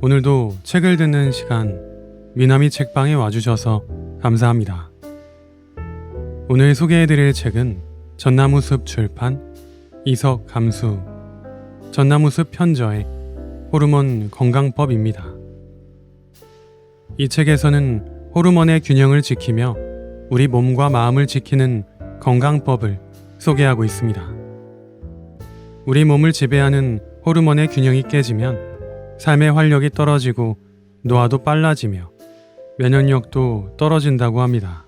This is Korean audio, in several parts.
오늘도 책을 듣는 시간 미나미 책방에 와주셔서 감사합니다. 오늘 소개해드릴 책은 전나무숲 출판 이석 감수 전나무숲 편저의 호르몬 건강법입니다. 이 책에서는 호르몬의 균형을 지키며 우리 몸과 마음을 지키는 건강법을 소개하고 있습니다. 우리 몸을 지배하는 호르몬의 균형이 깨지면 삶의 활력이 떨어지고 노화도 빨라지며 면역력도 떨어진다고 합니다.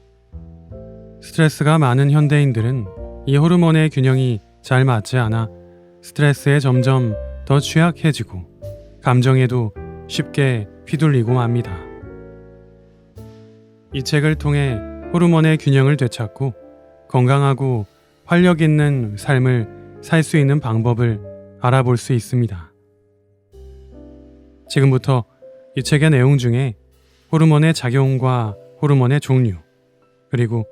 스트레스가 많은 현대인들은 이 호르몬의 균형이 잘 맞지 않아 스트레스에 점점 더 취약해지고 감정에도 쉽게 휘둘리고 맙니다. 이 책을 통해 호르몬의 균형을 되찾고 건강하고 활력 있는 삶을 살 수 있는 방법을 알아볼 수 있습니다. 지금부터 이 책의 내용 중에 호르몬의 작용과 호르몬의 종류, 그리고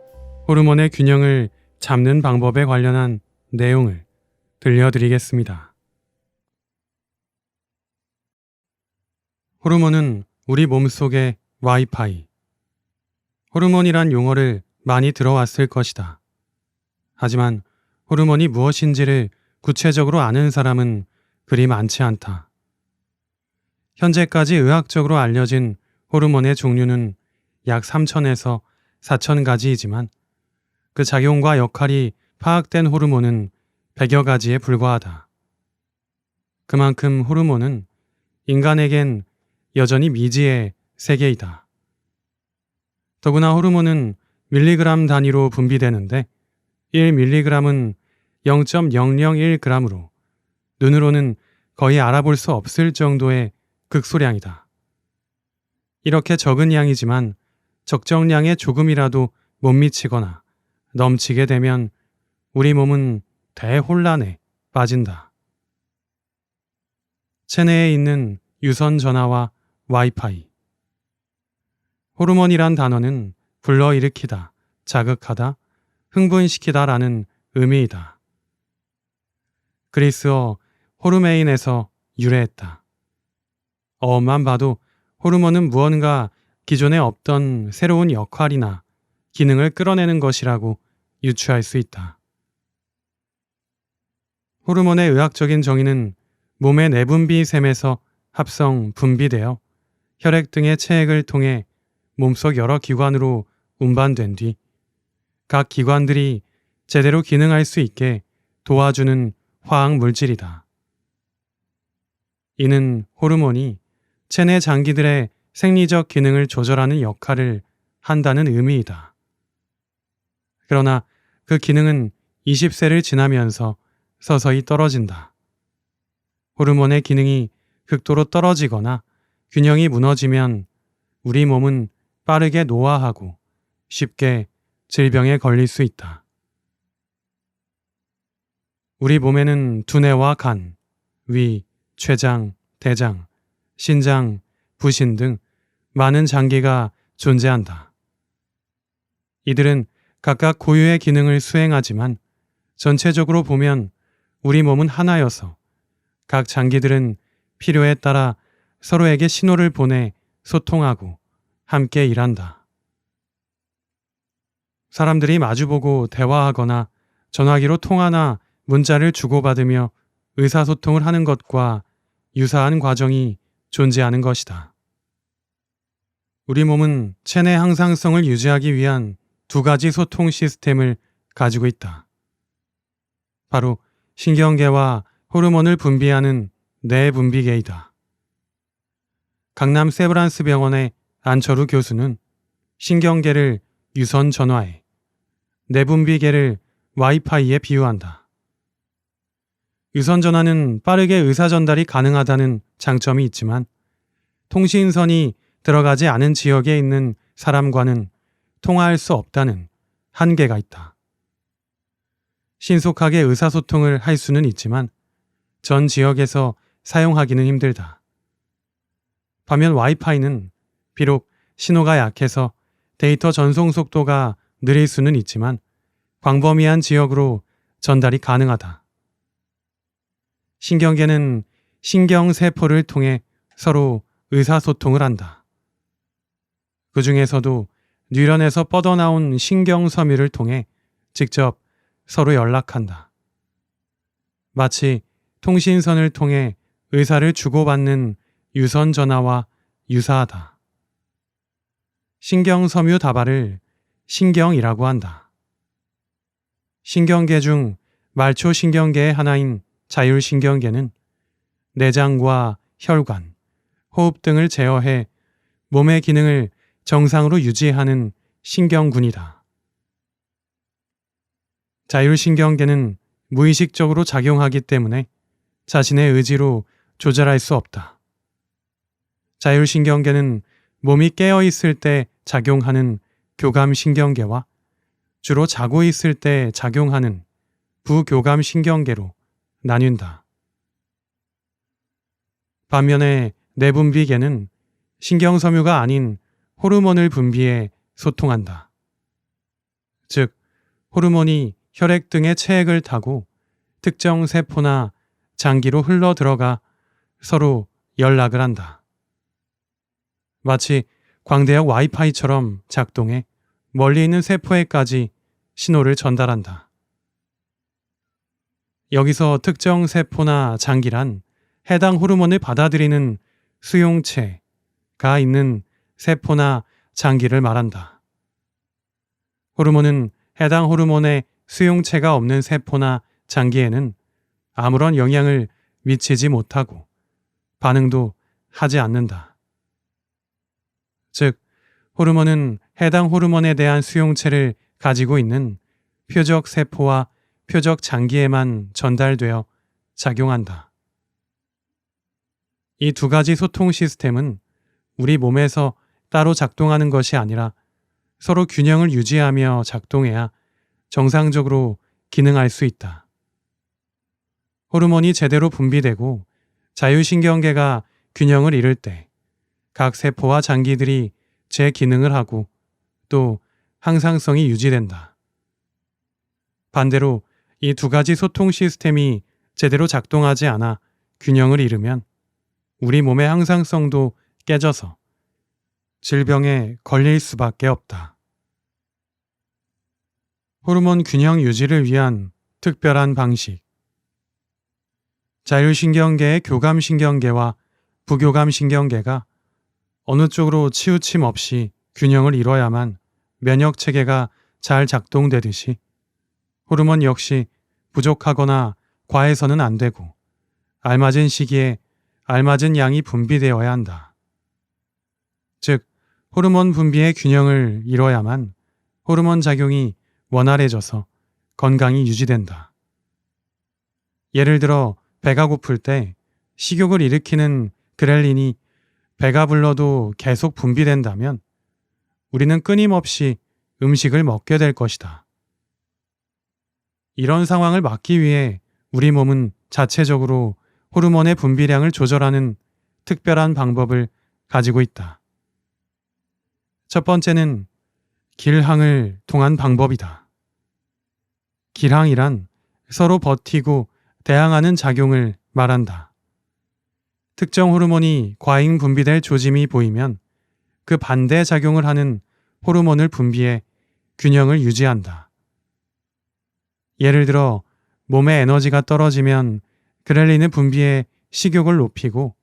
호르몬의 균형을 잡는 방법에 관련한 내용을 들려드리겠습니다. 호르몬은 우리 몸속의 와이파이. 호르몬이란 용어를 많이 들어왔을 것이다. 하지만 호르몬이 무엇인지를 구체적으로 아는 사람은 그리 많지 않다. 현재까지 의학적으로 알려진 호르몬의 종류는 약 3,000에서 4,000가지이지만 그 작용과 역할이 파악된 호르몬은 100여 가지에 불과하다. 그만큼 호르몬은 인간에겐 여전히 미지의 세계이다. 더구나 호르몬은 밀리그램 단위로 분비되는데 1mg은 0.001g으로 눈으로는 거의 알아볼 수 없을 정도의 극소량이다. 이렇게 적은 양이지만 적정량에 조금이라도 못 미치거나 넘치게 되면 우리 몸은 대혼란에 빠진다. 체내에 있는 유선 전하와 와이파이. 호르몬이란 단어는 불러일으키다, 자극하다, 흥분시키다 라는 의미이다. 그리스어 호르메인에서 유래했다. 어만 봐도 호르몬은 무언가 기존에 없던 새로운 역할이나 기능을 끌어내는 것이라고 유추할 수 있다. 호르몬의 의학적인 정의는 몸의 내분비샘에서 합성 분비되어 혈액 등의 체액을 통해 몸속 여러 기관으로 운반된 뒤 각 기관들이 제대로 기능할 수 있게 도와주는 화학 물질이다. 이는 호르몬이 체내 장기들의 생리적 기능을 조절하는 역할을 한다는 의미이다. 그러나 그 기능은 20세를 지나면서 서서히 떨어진다. 호르몬의 기능이 극도로 떨어지거나 균형이 무너지면 우리 몸은 빠르게 노화하고 쉽게 질병에 걸릴 수 있다. 우리 몸에는 두뇌와 간, 위, 췌장, 대장, 신장, 부신 등 많은 장기가 존재한다. 이들은 각각 고유의 기능을 수행하지만 전체적으로 보면 우리 몸은 하나여서 각 장기들은 필요에 따라 서로에게 신호를 보내 소통하고 함께 일한다. 사람들이 마주보고 대화하거나 전화기로 통화나 문자를 주고받으며 의사소통을 하는 것과 유사한 과정이 존재하는 것이다. 우리 몸은 체내 항상성을 유지하기 위한 두 가지 소통 시스템을 가지고 있다. 바로 신경계와 호르몬을 분비하는 내분비계이다. 강남 세브란스 병원의 안철우 교수는 신경계를 유선 전화에, 내분비계를 와이파이에 비유한다. 유선 전화는 빠르게 의사 전달이 가능하다는 장점이 있지만 통신선이 들어가지 않은 지역에 있는 사람과는 통화할 수 없다는 한계가 있다. 신속하게 의사소통을 할 수는 있지만 전 지역에서 사용하기는 힘들다. 반면 와이파이는 비록 신호가 약해서 데이터 전송 속도가 느릴 수는 있지만 광범위한 지역으로 전달이 가능하다. 신경계는 신경세포를 통해 서로 의사소통을 한다. 그 중에서도 뇌련에서 뻗어나온 신경섬유를 통해 직접 서로 연락한다. 마치 통신선을 통해 의사를 주고받는 유선 전화와 유사하다. 신경섬유 다발을 신경이라고 한다. 신경계 중 말초신경계의 하나인 자율신경계는 내장과 혈관, 호흡 등을 제어해 몸의 기능을 정상으로 유지하는 신경군이다. 자율신경계는 무의식적으로 작용하기 때문에 자신의 의지로 조절할 수 없다. 자율신경계는 몸이 깨어 있을 때 작용하는 교감신경계와 주로 자고 있을 때 작용하는 부교감신경계로 나뉜다. 반면에 내분비계는 신경섬유가 아닌 호르몬을 분비해 소통한다. 즉, 호르몬이 혈액 등의 체액을 타고 특정 세포나 장기로 흘러 들어가 서로 연락을 한다. 마치 광대역 와이파이처럼 작동해 멀리 있는 세포에까지 신호를 전달한다. 여기서 특정 세포나 장기란 해당 호르몬을 받아들이는 수용체가 있는 세포나 장기를 말한다. 호르몬은 해당 호르몬의 수용체가 없는 세포나 장기에는 아무런 영향을 미치지 못하고 반응도 하지 않는다. 즉, 호르몬은 해당 호르몬에 대한 수용체를 가지고 있는 표적 세포와 표적 장기에만 전달되어 작용한다. 이 두 가지 소통 시스템은 우리 몸에서 따로 작동하는 것이 아니라 서로 균형을 유지하며 작동해야 정상적으로 기능할 수 있다. 호르몬이 제대로 분비되고 자율신경계가 균형을 이룰 때 각 세포와 장기들이 제 기능을 하고 또 항상성이 유지된다. 반대로 이 두 가지 소통 시스템이 제대로 작동하지 않아 균형을 잃으면 우리 몸의 항상성도 깨져서 질병에 걸릴 수밖에 없다. 호르몬 균형 유지를 위한 특별한 방식. 자율신경계의 교감신경계와 부교감신경계가 어느 쪽으로 치우침 없이 균형을 이뤄야만 면역체계가 잘 작동되듯이 호르몬 역시 부족하거나 과해서는 안 되고 알맞은 시기에 알맞은 양이 분비되어야 한다. 즉, 호르몬 분비의 균형을 이뤄야만 호르몬 작용이 원활해져서 건강이 유지된다. 예를 들어 배가 고플 때 식욕을 일으키는 그렐린이 배가 불러도 계속 분비된다면 우리는 끊임없이 음식을 먹게 될 것이다. 이런 상황을 막기 위해 우리 몸은 자체적으로 호르몬의 분비량을 조절하는 특별한 방법을 가지고 있다. 첫 번째는 길항을 통한 방법이다. 길항이란 서로 버티고 대항하는 작용을 말한다. 특정 호르몬이 과잉 분비될 조짐이 보이면 그 반대 작용을 하는 호르몬을 분비해 균형을 유지한다. 예를 들어 몸의 에너지가 떨어지면 그렐린을 분비해 식욕을 높이고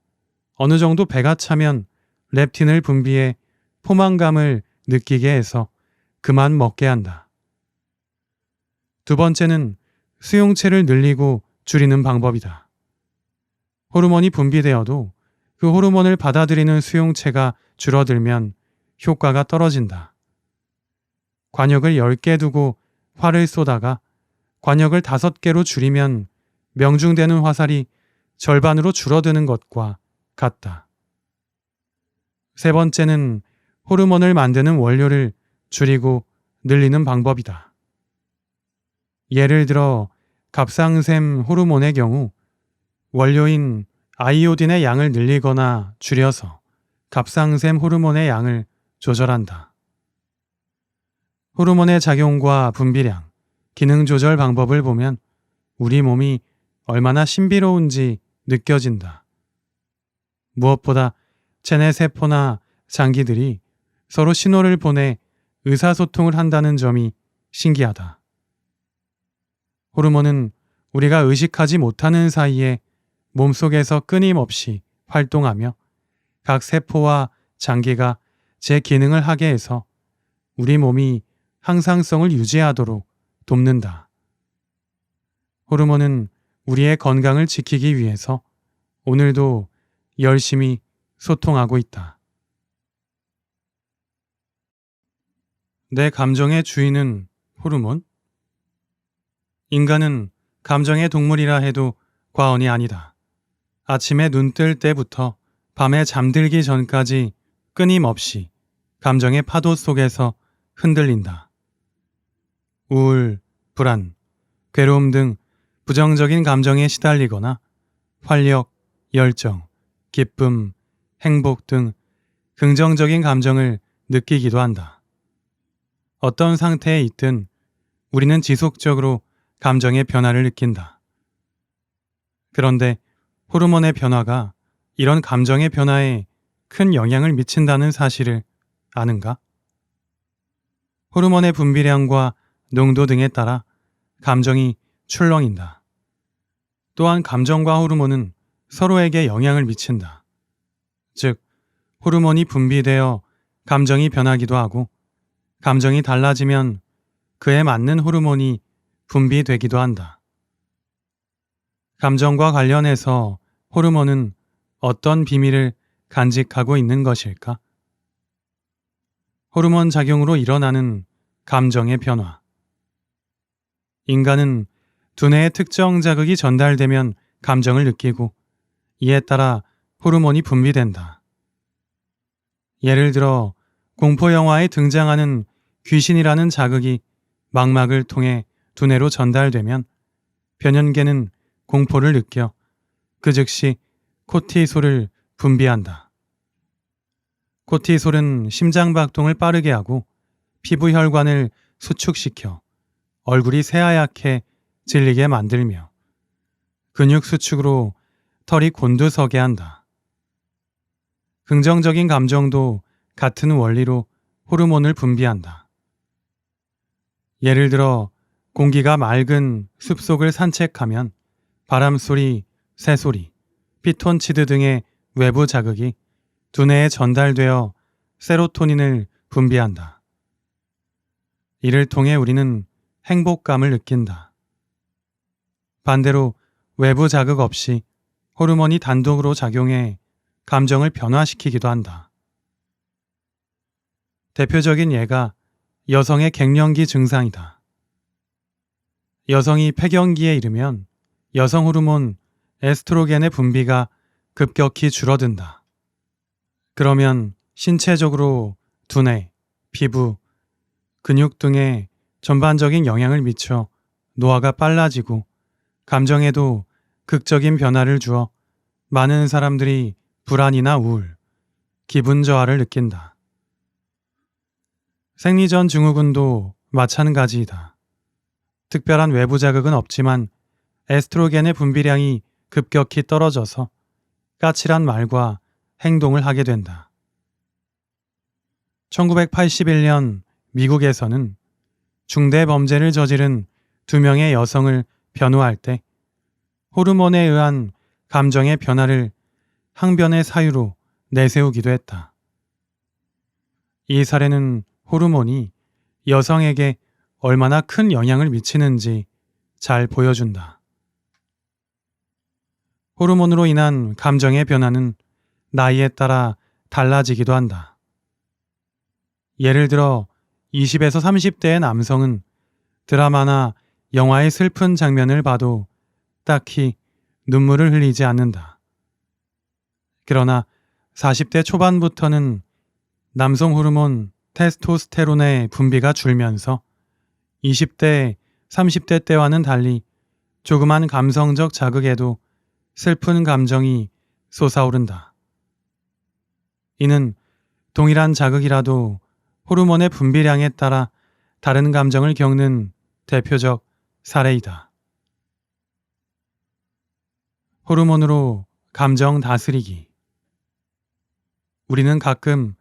어느 정도 배가 차면 렙틴을 분비해 포만감을 느끼게 해서 그만 먹게 한다. 두 번째는 수용체를 늘리고 줄이는 방법이다. 호르몬이 분비되어도 그 호르몬을 받아들이는 수용체가 줄어들면 효과가 떨어진다. 관역을 10개 두고 활을 쏘다가 관역을 5개로 줄이면 명중되는 화살이 절반으로 줄어드는 것과 같다. 세 번째는 호르몬을 만드는 원료를 줄이고 늘리는 방법이다. 예를 들어 갑상샘 호르몬의 경우 원료인 아이오딘의 양을 늘리거나 줄여서 갑상샘 호르몬의 양을 조절한다. 호르몬의 작용과 분비량, 기능 조절 방법을 보면 우리 몸이 얼마나 신비로운지 느껴진다. 무엇보다 체내 세포나 장기들이 서로 신호를 보내 의사소통을 한다는 점이 신기하다. 호르몬은 우리가 의식하지 못하는 사이에 몸속에서 끊임없이 활동하며 각 세포와 장기가 제 기능을 하게 해서 우리 몸이 항상성을 유지하도록 돕는다. 호르몬은 우리의 건강을 지키기 위해서 오늘도 열심히 소통하고 있다. 내 감정의 주인은 호르몬? 인간은 감정의 동물이라 해도 과언이 아니다. 아침에 눈 뜰 때부터 밤에 잠들기 전까지 끊임없이 감정의 파도 속에서 흔들린다. 우울, 불안, 괴로움 등 부정적인 감정에 시달리거나 활력, 열정, 기쁨, 행복 등 긍정적인 감정을 느끼기도 한다. 어떤 상태에 있든 우리는 지속적으로 감정의 변화를 느낀다. 그런데 호르몬의 변화가 이런 감정의 변화에 큰 영향을 미친다는 사실을 아는가? 호르몬의 분비량과 농도 등에 따라 감정이 출렁인다. 또한 감정과 호르몬은 서로에게 영향을 미친다. 즉, 호르몬이 분비되어 감정이 변하기도 하고 감정이 달라지면 그에 맞는 호르몬이 분비되기도 한다. 감정과 관련해서 호르몬은 어떤 비밀을 간직하고 있는 것일까? 호르몬 작용으로 일어나는 감정의 변화. 인간은 두뇌에 특정 자극이 전달되면 감정을 느끼고 이에 따라 호르몬이 분비된다. 예를 들어 공포 영화에 등장하는 귀신이라는 자극이 망막을 통해 두뇌로 전달되면 변연계는 공포를 느껴 그 즉시 코티솔을 분비한다. 코티솔은 심장 박동을 빠르게 하고 피부 혈관을 수축시켜 얼굴이 새하얗게 질리게 만들며 근육 수축으로 털이 곤두서게 한다. 긍정적인 감정도 같은 원리로 호르몬을 분비한다. 예를 들어 공기가 맑은 숲속을 산책하면 바람소리, 새소리, 피톤치드 등의 외부 자극이 두뇌에 전달되어 세로토닌을 분비한다. 이를 통해 우리는 행복감을 느낀다. 반대로 외부 자극 없이 호르몬이 단독으로 작용해 감정을 변화시키기도 한다. 대표적인 예가 여성의 갱년기 증상이다. 여성이 폐경기에 이르면 여성 호르몬 에스트로겐의 분비가 급격히 줄어든다. 그러면 신체적으로 두뇌, 피부, 근육 등에 전반적인 영향을 미쳐 노화가 빨라지고 감정에도 극적인 변화를 주어 많은 사람들이 불안이나 우울, 기분 저하를 느낀다. 생리전 증후군도 마찬가지이다. 특별한 외부 자극은 없지만 에스트로겐의 분비량이 급격히 떨어져서 까칠한 말과 행동을 하게 된다. 1981년 미국에서는 중대 범죄를 저지른 2명의 여성을 변호할 때 호르몬에 의한 감정의 변화를 항변의 사유로 내세우기도 했다. 이 사례는 호르몬이 여성에게 얼마나 큰 영향을 미치는지 잘 보여준다. 호르몬으로 인한 감정의 변화는 나이에 따라 달라지기도 한다. 예를 들어 20에서 30대의 남성은 드라마나 영화의 슬픈 장면을 봐도 딱히 눈물을 흘리지 않는다. 그러나 40대 초반부터는 남성 호르몬 테스토스테론의 분비가 줄면서 20대, 30대 때와는 달리 조그만 감성적 자극에도 슬픈 감정이 솟아오른다. 이는 동일한 자극이라도 호르몬의 분비량에 따라 다른 감정을 겪는 대표적 사례이다. 호르몬으로 감정 다스리기. 우리는 가끔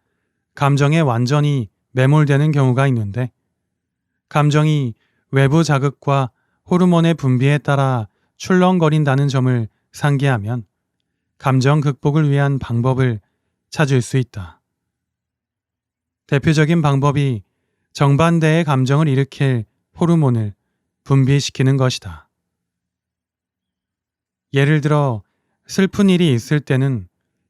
감정에 완전히 매몰되는 경우가 있는데 감정이 외부 자극과 호르몬의 분비에 따라 출렁거린다는 점을 상기하면 감정 극복을 위한 방법을 찾을 수 있다. 대표적인 방법이 정반대의 감정을 일으킬 호르몬을 분비시키는 것이다. 예를 들어 슬픈 일이 있을 때는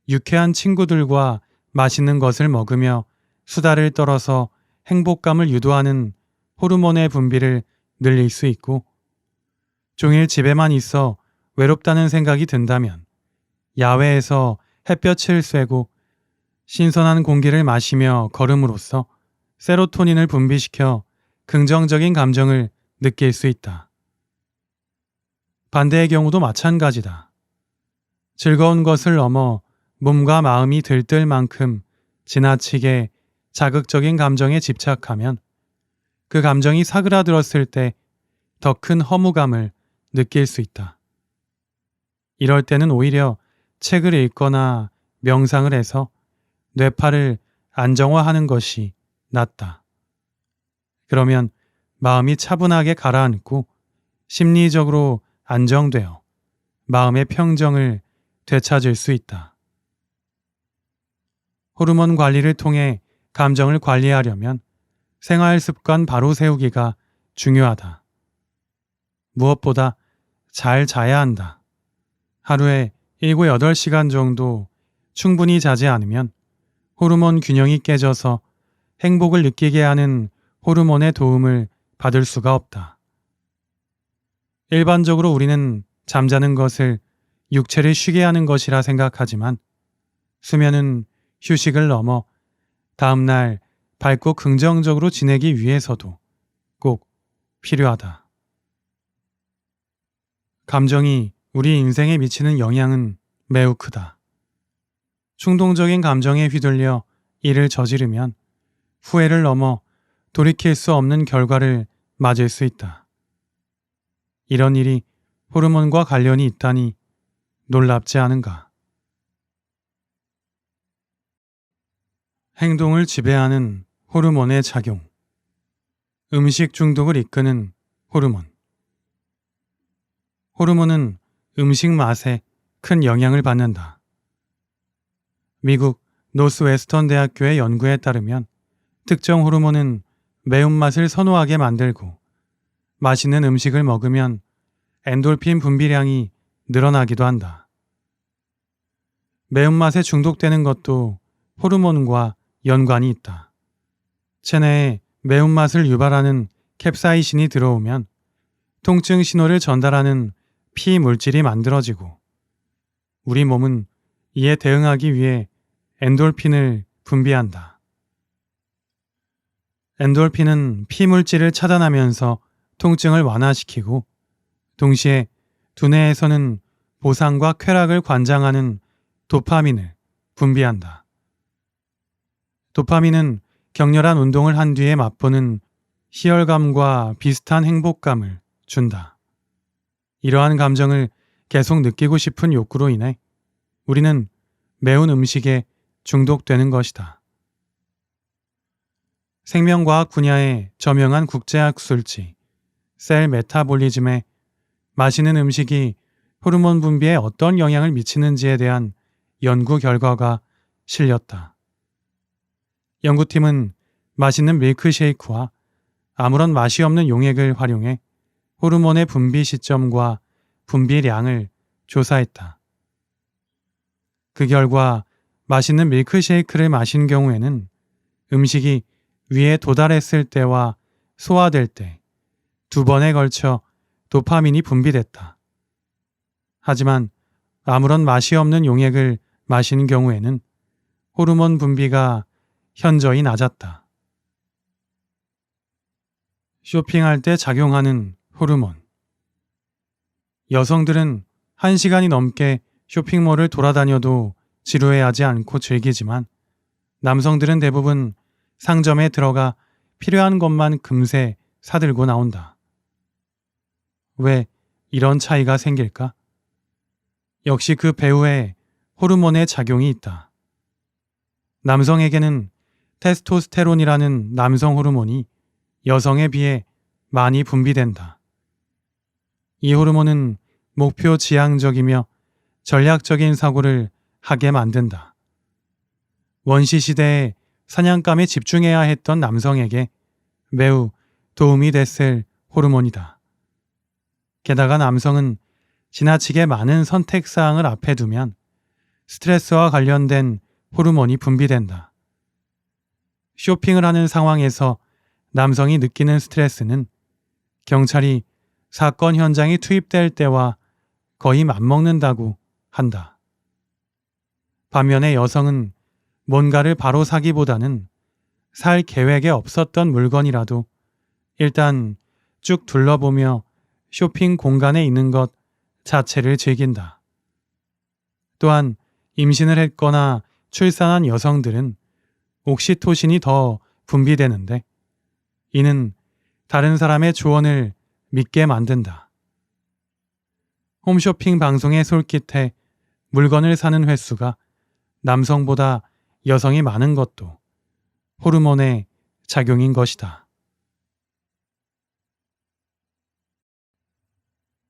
유쾌한 친구들과 맛있는 것을 먹으며 수다를 떨어서 행복감을 유도하는 호르몬의 분비를 늘릴 수 있고, 종일 집에만 있어 외롭다는 생각이 든다면 야외에서 햇볕을 쐬고 신선한 공기를 마시며 걸음으로써 세로토닌을 분비시켜 긍정적인 감정을 느낄 수 있다. 반대의 경우도 마찬가지다. 즐거운 것을 넘어 몸과 마음이 들뜰 만큼 지나치게 자극적인 감정에 집착하면 그 감정이 사그라들었을 때 더 큰 허무감을 느낄 수 있다. 이럴 때는 오히려 책을 읽거나 명상을 해서 뇌파를 안정화하는 것이 낫다. 그러면 마음이 차분하게 가라앉고 심리적으로 안정되어 마음의 평정을 되찾을 수 있다. 호르몬 관리를 통해 감정을 관리하려면 생활 습관 바로 세우기가 중요하다. 무엇보다 잘 자야 한다. 하루에 7, 8시간 정도 충분히 자지 않으면 호르몬 균형이 깨져서 행복을 느끼게 하는 호르몬의 도움을 받을 수가 없다. 일반적으로 우리는 잠자는 것을 육체를 쉬게 하는 것이라 생각하지만 수면은 휴식을 넘어 다음날 밝고 긍정적으로 지내기 위해서도 꼭 필요하다. 감정이 우리 인생에 미치는 영향은 매우 크다. 충동적인 감정에 휘둘려 일을 저지르면 후회를 넘어 돌이킬 수 없는 결과를 맞을 수 있다. 이런 일이 호르몬과 관련이 있다니 놀랍지 않은가? 행동을 지배하는 호르몬의 작용. 음식 중독을 이끄는 호르몬. 호르몬은 음식 맛에 큰 영향을 받는다. 미국 노스웨스턴 대학교의 연구에 따르면 특정 호르몬은 매운맛을 선호하게 만들고 맛있는 음식을 먹으면 엔돌핀 분비량이 늘어나기도 한다. 매운맛에 중독되는 것도 호르몬과 연관이 있다. 체내에 매운맛을 유발하는 캡사이신이 들어오면 통증 신호를 전달하는 피 물질이 만들어지고 우리 몸은 이에 대응하기 위해 엔돌핀을 분비한다. 엔돌핀은 피 물질을 차단하면서 통증을 완화시키고 동시에 두뇌에서는 보상과 쾌락을 관장하는 도파민을 분비한다. 도파민은 격렬한 운동을 한 뒤에 맛보는 희열감과 비슷한 행복감을 준다. 이러한 감정을 계속 느끼고 싶은 욕구로 인해 우리는 매운 음식에 중독되는 것이다. 생명과학 분야의 저명한 국제학술지 셀 메타볼리즘에 맛있는 음식이 호르몬 분비에 어떤 영향을 미치는지에 대한 연구 결과가 실렸다. 연구팀은 맛있는 밀크쉐이크와 아무런 맛이 없는 용액을 활용해 호르몬의 분비 시점과 분비량을 조사했다. 그 결과 맛있는 밀크쉐이크를 마신 경우에는 음식이 위에 도달했을 때와 소화될 때 2번에 걸쳐 도파민이 분비됐다. 하지만 아무런 맛이 없는 용액을 마신 경우에는 호르몬 분비가 현저히 낮았다. 쇼핑할 때 작용하는 호르몬. 여성들은 1시간이 넘게 쇼핑몰을 돌아다녀도 지루해하지 않고 즐기지만 남성들은 대부분 상점에 들어가 필요한 것만 금세 사들고 나온다. 왜 이런 차이가 생길까? 역시 그 배후에 호르몬의 작용이 있다. 남성에게는 테스토스테론이라는 남성 호르몬이 여성에 비해 많이 분비된다. 이 호르몬은 목표 지향적이며 전략적인 사고를 하게 만든다. 원시 시대에 사냥감에 집중해야 했던 남성에게 매우 도움이 됐을 호르몬이다. 게다가 남성은 지나치게 많은 선택사항을 앞에 두면 스트레스와 관련된 호르몬이 분비된다. 쇼핑을 하는 상황에서 남성이 느끼는 스트레스는 경찰이 사건 현장에 투입될 때와 거의 맞먹는다고 한다. 반면에 여성은 뭔가를 바로 사기보다는 살 계획에 없었던 물건이라도 일단 쭉 둘러보며 쇼핑 공간에 있는 것 자체를 즐긴다. 또한 임신을 했거나 출산한 여성들은 옥시토신이 더 분비되는데 이는 다른 사람의 조언을 믿게 만든다. 홈쇼핑 방송에 솔깃해 물건을 사는 횟수가 남성보다 여성이 많은 것도 호르몬의 작용인 것이다.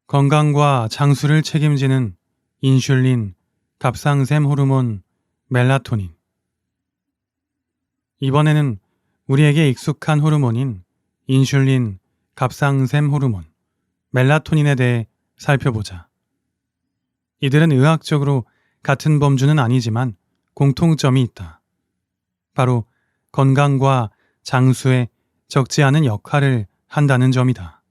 건강과 장수를 책임지는 인슐린, 갑상샘 호르몬, 멜라토닌. 이번에는 우리에게 익숙한 호르몬인 인슐린, 갑상샘 호르몬, 멜라토닌에 대해 살펴보자. 이들은 의학적으로 같은 범주는 아니지만 공통점이 있다. 바로 건강과 장수에 적지 않은 역할을 한다는 점이다.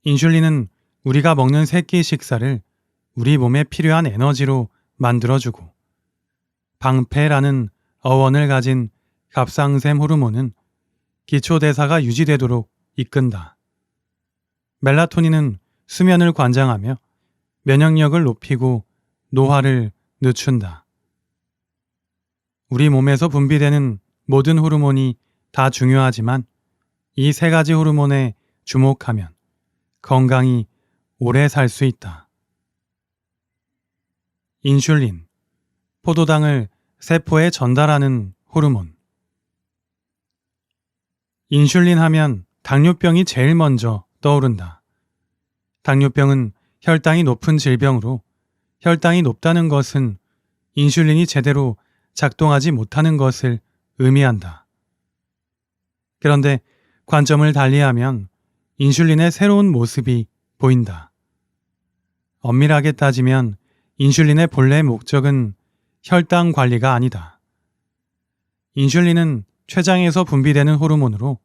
인슐린은 우리가 먹는 새끼 식사를 우리 몸에 필요한 에너지로 만들어주고 방패라는 어원을 가진 갑상샘 호르몬은 기초대사가 유지되도록 이끈다. 멜라토닌은 수면을 관장하며 면역력을 높이고 노화를 늦춘다. 우리 몸에서 분비되는 모든 호르몬이 다 중요하지만 이 세 가지 호르몬에 주목하면 건강히 오래 살 수 있다. 인슐린, 포도당을 세포에 전달하는 호르몬. 인슐린 하면 당뇨병이 제일 먼저 떠오른다. 당뇨병은 혈당이 높은 질병으로 혈당이 높다는 것은 인슐린이 제대로 작동하지 못하는 것을 의미한다. 그런데 관점을 달리하면 인슐린의 새로운 모습이 보인다. 엄밀하게 따지면 인슐린의 본래 목적은 혈당 관리가 아니다. 인슐린은 췌장에서 분비되는 호르몬으로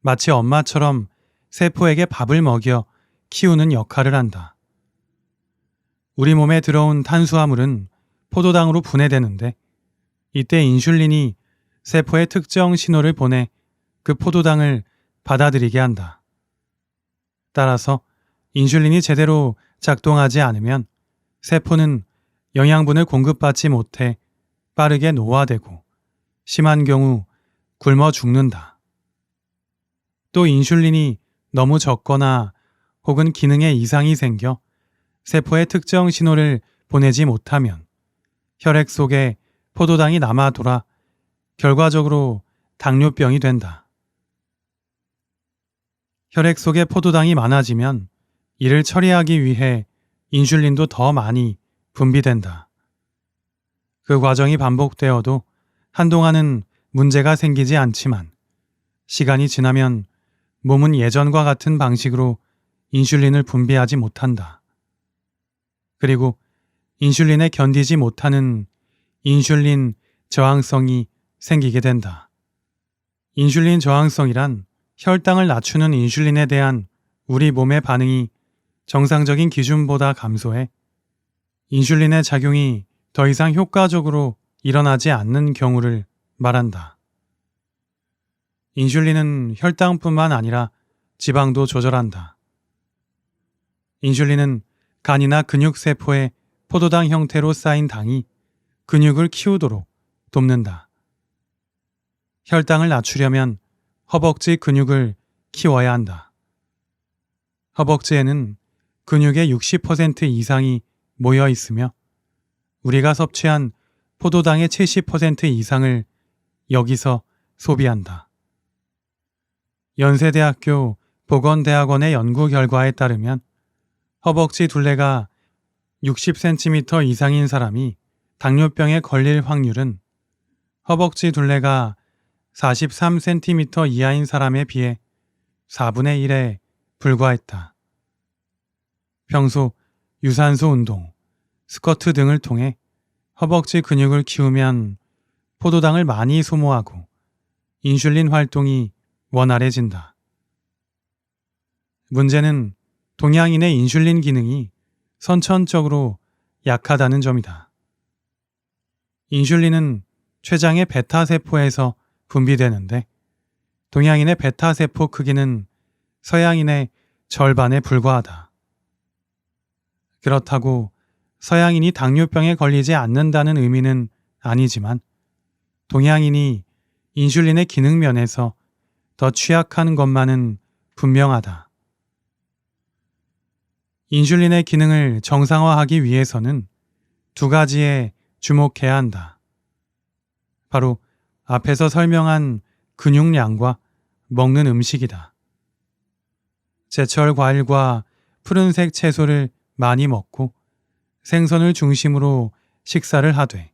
마치 엄마처럼 세포에게 밥을 먹여 키우는 역할을 한다. 우리 몸에 들어온 탄수화물은 포도당으로 분해되는데 이때 인슐린이 세포에 특정 신호를 보내 그 포도당을 받아들이게 한다. 따라서 인슐린이 제대로 작동하지 않으면 세포는 영양분을 공급받지 못해 빠르게 노화되고 심한 경우 굶어 죽는다. 또 인슐린이 너무 적거나 혹은 기능에 이상이 생겨 세포에 특정 신호를 보내지 못하면 혈액 속에 포도당이 남아 돌아 결과적으로 당뇨병이 된다. 혈액 속에 포도당이 많아지면 이를 처리하기 위해 인슐린도 더 많이 분비된다. 그 과정이 반복되어도 한동안은 문제가 생기지 않지만 시간이 지나면 몸은 예전과 같은 방식으로 인슐린을 분비하지 못한다. 그리고 인슐린에 견디지 못하는 인슐린 저항성이 생기게 된다. 인슐린 저항성이란 혈당을 낮추는 인슐린에 대한 우리 몸의 반응이 정상적인 기준보다 감소해 인슐린의 작용이 더 이상 효과적으로 일어나지 않는 경우를 말한다. 인슐린은 혈당뿐만 아니라 지방도 조절한다. 인슐린은 간이나 근육세포에 포도당 형태로 쌓인 당이 근육을 키우도록 돕는다. 혈당을 낮추려면 허벅지 근육을 키워야 한다. 허벅지에는 근육의 60% 이상이 모여 있으며 우리가 섭취한 포도당의 70% 이상을 여기서 소비한다. 연세대학교 보건대학원의 연구 결과에 따르면 허벅지 둘레가 60cm 이상인 사람이 당뇨병에 걸릴 확률은 허벅지 둘레가 43cm 이하인 사람에 비해 4분의 1에 불과했다. 평소 유산소 운동, 스쿼트 등을 통해 허벅지 근육을 키우면 포도당을 많이 소모하고 인슐린 활동이 원활해진다. 문제는 동양인의 인슐린 기능이 선천적으로 약하다는 점이다. 인슐린은 췌장의 베타세포에서 분비되는데 동양인의 베타세포 크기는 서양인의 절반에 불과하다. 그렇다고 서양인이 당뇨병에 걸리지 않는다는 의미는 아니지만 동양인이 인슐린의 기능 면에서 더 취약한 것만은 분명하다. 인슐린의 기능을 정상화하기 위해서는 두 가지에 주목해야 한다. 바로 앞에서 설명한 근육량과 먹는 음식이다. 제철 과일과 푸른색 채소를 많이 먹고 생선을 중심으로 식사를 하되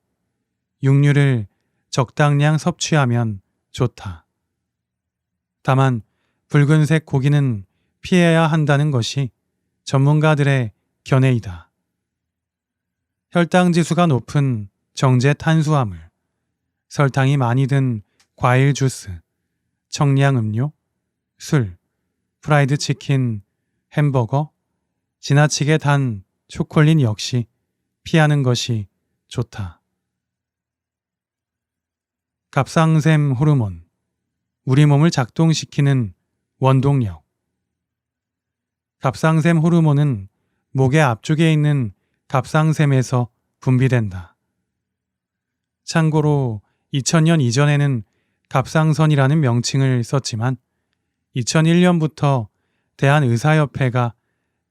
육류를 적당량 섭취하면 좋다. 다만 붉은색 고기는 피해야 한다는 것이 전문가들의 견해이다. 혈당 지수가 높은 정제 탄수화물, 설탕이 많이 든 과일 주스, 청량 음료, 술, 프라이드 치킨, 햄버거, 지나치게 단 초콜릿 역시 피하는 것이 좋다. 갑상샘 호르몬, 우리 몸을 작동시키는 원동력. 갑상샘 호르몬은 목의 앞쪽에 있는 갑상샘에서 분비된다. 참고로 2000년 이전에는 갑상선이라는 명칭을 썼지만 2001년부터 대한의사협회가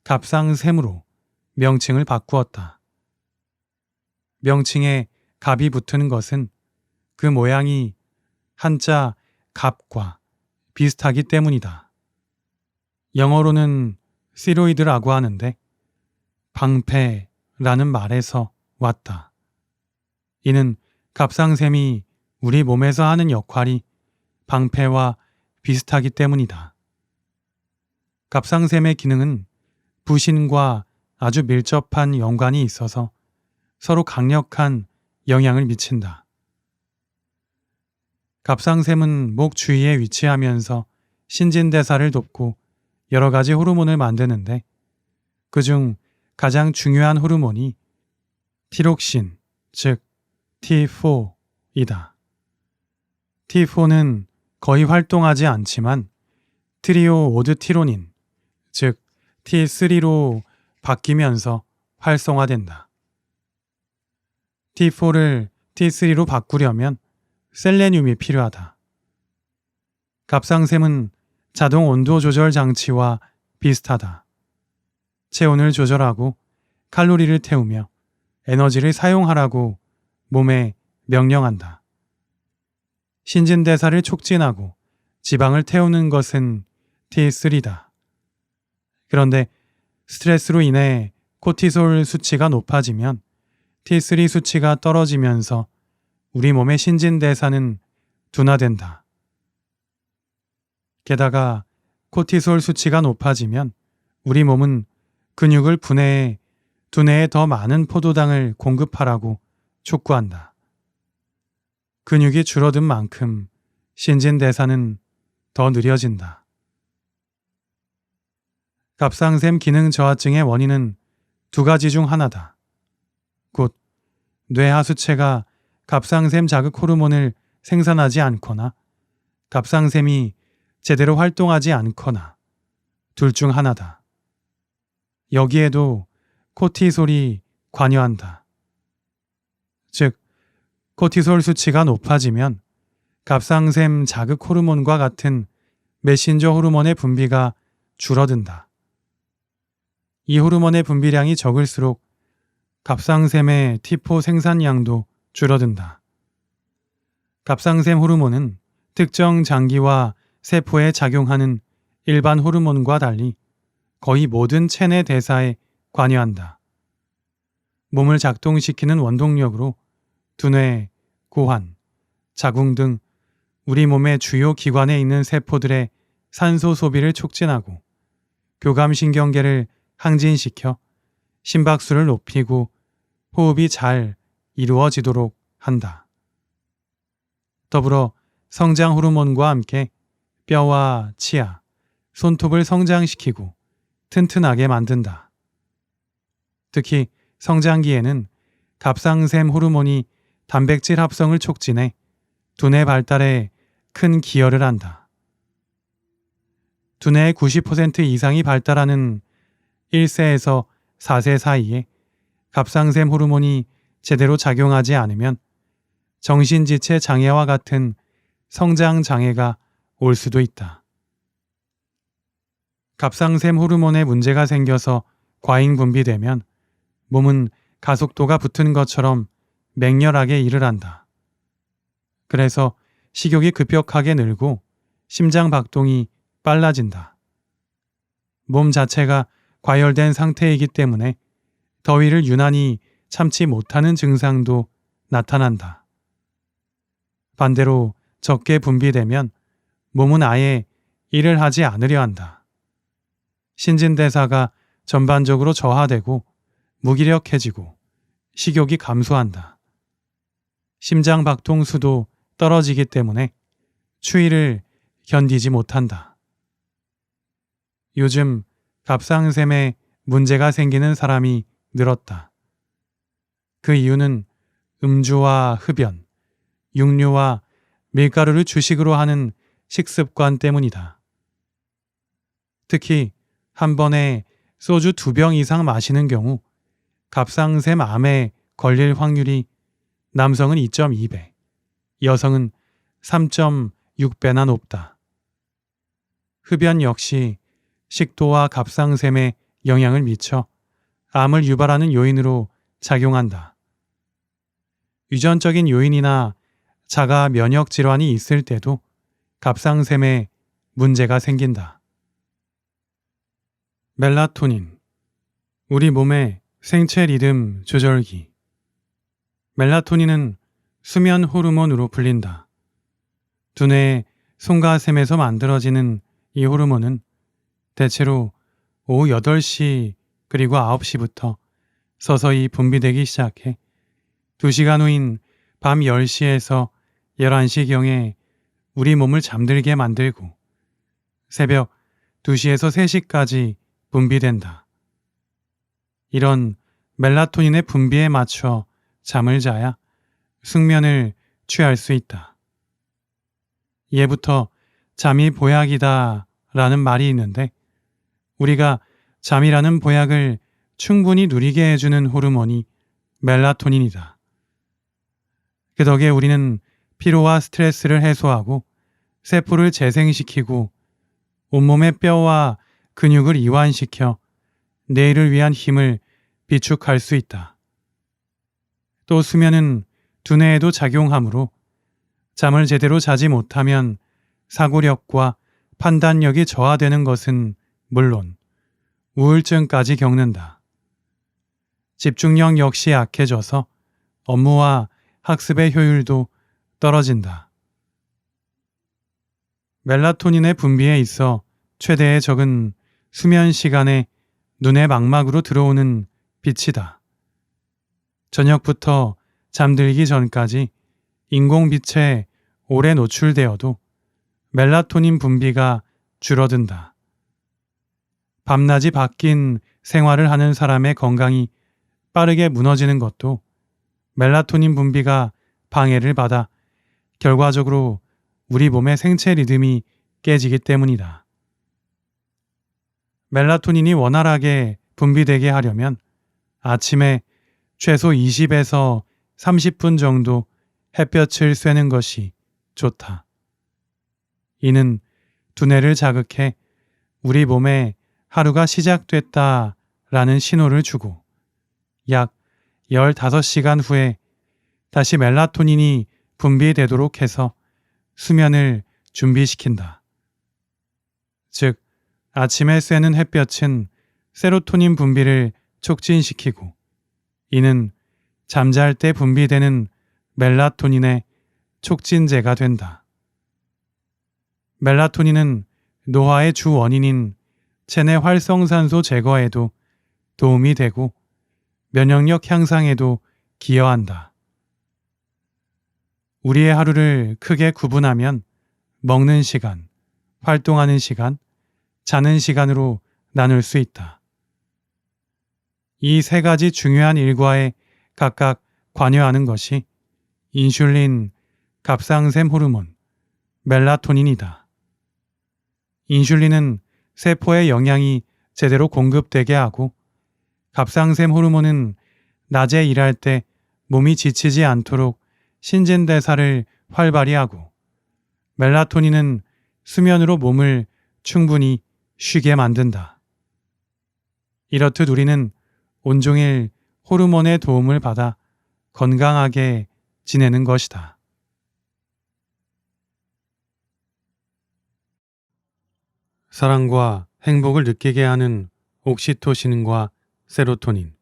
갑상샘으로 명칭을 바꾸었다. 명칭에 갑이 붙은 것은 그 모양이 한자 갑과 비슷하기 때문이다. 영어로는 스테로이드라고 하는데 방패라는 말에서 왔다. 이는 갑상샘이 우리 몸에서 하는 역할이 방패와 비슷하기 때문이다. 갑상샘의 기능은 부신과 아주 밀접한 연관이 있어서 서로 강력한 영향을 미친다. 갑상샘은 목 주위에 위치하면서 신진대사를 돕고 여러 가지 호르몬을 만드는데 그중 가장 중요한 호르몬이 티록신, 즉 T4이다. T4는 거의 활동하지 않지만 트리오오드티로닌, 즉 T3로 바뀌면서 활성화된다. T4를 T3로 바꾸려면 셀레늄이 필요하다. 갑상샘은 자동 온도 조절 장치와 비슷하다. 체온을 조절하고 칼로리를 태우며 에너지를 사용하라고 몸에 명령한다. 신진대사를 촉진하고 지방을 태우는 것은 T3다. 그런데 스트레스로 인해 코티솔 수치가 높아지면 T3 수치가 떨어지면서 우리 몸의 신진대사는 둔화된다. 게다가 코티솔 수치가 높아지면 우리 몸은 근육을 분해해 두뇌에 더 많은 포도당을 공급하라고 촉구한다. 근육이 줄어든 만큼 신진대사는 더 느려진다. 갑상샘 기능 저하증의 원인은 두 가지 중 하나다. 곧 뇌하수체가 갑상샘 자극 호르몬을 생산하지 않거나 갑상샘이 제대로 활동하지 않거나 둘 중 하나다. 여기에도 코티솔이 관여한다. 즉, 코티솔 수치가 높아지면 갑상샘 자극 호르몬과 같은 메신저 호르몬의 분비가 줄어든다. 이 호르몬의 분비량이 적을수록 갑상샘의 T4 생산량도 줄어든다. 갑상샘 호르몬은 특정 장기와 세포에 작용하는 일반 호르몬과 달리 거의 모든 체내 대사에 관여한다. 몸을 작동시키는 원동력으로 두뇌, 고환, 자궁 등 우리 몸의 주요 기관에 있는 세포들의 산소 소비를 촉진하고 교감신경계를 항진시켜 심박수를 높이고 호흡이 잘 이루어지도록 한다. 더불어 성장 호르몬과 함께 뼈와 치아, 손톱을 성장시키고 튼튼하게 만든다. 특히 성장기에는 갑상샘 호르몬이 단백질 합성을 촉진해 두뇌 발달에 큰 기여를 한다. 두뇌의 90% 이상이 발달하는 1세에서 4세 사이에 갑상샘 호르몬이 제대로 작용하지 않으면 정신지체 장애와 같은 성장 장애가 올 수도 있다. 갑상샘 호르몬에 문제가 생겨서 과잉 분비되면 몸은 가속도가 붙은 것처럼 맹렬하게 일을 한다. 그래서 식욕이 급격하게 늘고 심장 박동이 빨라진다. 몸 자체가 과열된 상태이기 때문에 더위를 유난히 참지 못하는 증상도 나타난다. 반대로 적게 분비되면 몸은 아예 일을 하지 않으려 한다. 신진대사가 전반적으로 저하되고 무기력해지고 식욕이 감소한다. 심장 박동수도 떨어지기 때문에 추위를 견디지 못한다. 요즘 갑상샘에 문제가 생기는 사람이 늘었다. 그 이유는 음주와 흡연, 육류와 밀가루를 주식으로 하는 식습관 때문이다. 특히 한 번에 소주 2병 이상 마시는 경우 갑상샘 암에 걸릴 확률이 남성은 2.2배, 여성은 3.6배나 높다. 흡연 역시 식도와 갑상샘에 영향을 미쳐 암을 유발하는 요인으로 작용한다. 유전적인 요인이나 자가 면역 질환이 있을 때도 갑상샘에 문제가 생긴다. 멜라토닌, 우리 몸의 생체 리듬 조절기. 멜라토닌은 수면 호르몬으로 불린다. 두뇌의 송가샘에서 만들어지는 이 호르몬은 대체로 오후 8시 그리고 9시부터 서서히 분비되기 시작해 2시간 후인 밤 10시에서 11시경에 우리 몸을 잠들게 만들고 새벽 2시에서 3시까지 분비된다. 이런 멜라토닌의 분비에 맞춰 잠을 자야 숙면을 취할 수 있다. 예부터 잠이 보약이다 라는 말이 있는데 우리가 잠이라는 보약을 충분히 누리게 해주는 호르몬이 멜라토닌이다. 그 덕에 우리는 피로와 스트레스를 해소하고 세포를 재생시키고 온몸의 뼈와 근육을 이완시켜 내일을 위한 힘을 비축할 수 있다. 또 수면은 두뇌에도 작용하므로 잠을 제대로 자지 못하면 사고력과 판단력이 저하되는 것은 물론 우울증까지 겪는다. 집중력 역시 약해져서 업무와 학습의 효율도 떨어진다. 멜라토닌의 분비에 있어 최대의 적은 수면 시간에 눈의 망막으로 들어오는 빛이다. 저녁부터 잠들기 전까지 인공빛에 오래 노출되어도 멜라토닌 분비가 줄어든다. 밤낮이 바뀐 생활을 하는 사람의 건강이 빠르게 무너지는 것도 멜라토닌 분비가 방해를 받아 결과적으로 우리 몸의 생체 리듬이 깨지기 때문이다. 멜라토닌이 원활하게 분비되게 하려면 아침에 최소 20에서 30분 정도 햇볕을 쐬는 것이 좋다. 이는 두뇌를 자극해 우리 몸에 하루가 시작됐다라는 신호를 주고 약 15시간 후에 다시 멜라토닌이 분비되도록 해서 수면을 준비시킨다. 즉, 아침에 쐬는 햇볕은 세로토닌 분비를 촉진시키고 이는 잠잘 때 분비되는 멜라토닌의 촉진제가 된다. 멜라토닌은 노화의 주 원인인 체내 활성산소 제거에도 도움이 되고 면역력 향상에도 기여한다. 우리의 하루를 크게 구분하면 먹는 시간, 활동하는 시간, 자는 시간으로 나눌 수 있다. 이 세 가지 중요한 일과에 각각 관여하는 것이 인슐린, 갑상샘 호르몬, 멜라토닌이다. 인슐린은 세포에 영양이 제대로 공급되게 하고 갑상샘 호르몬은 낮에 일할 때 몸이 지치지 않도록 신진대사를 활발히 하고 멜라토닌은 수면으로 몸을 충분히 쉬게 만든다. 이렇듯 우리는 온종일 호르몬의 도움을 받아 건강하게 지내는 것이다. 사랑과 행복을 느끼게 하는 옥시토신과 세로토닌.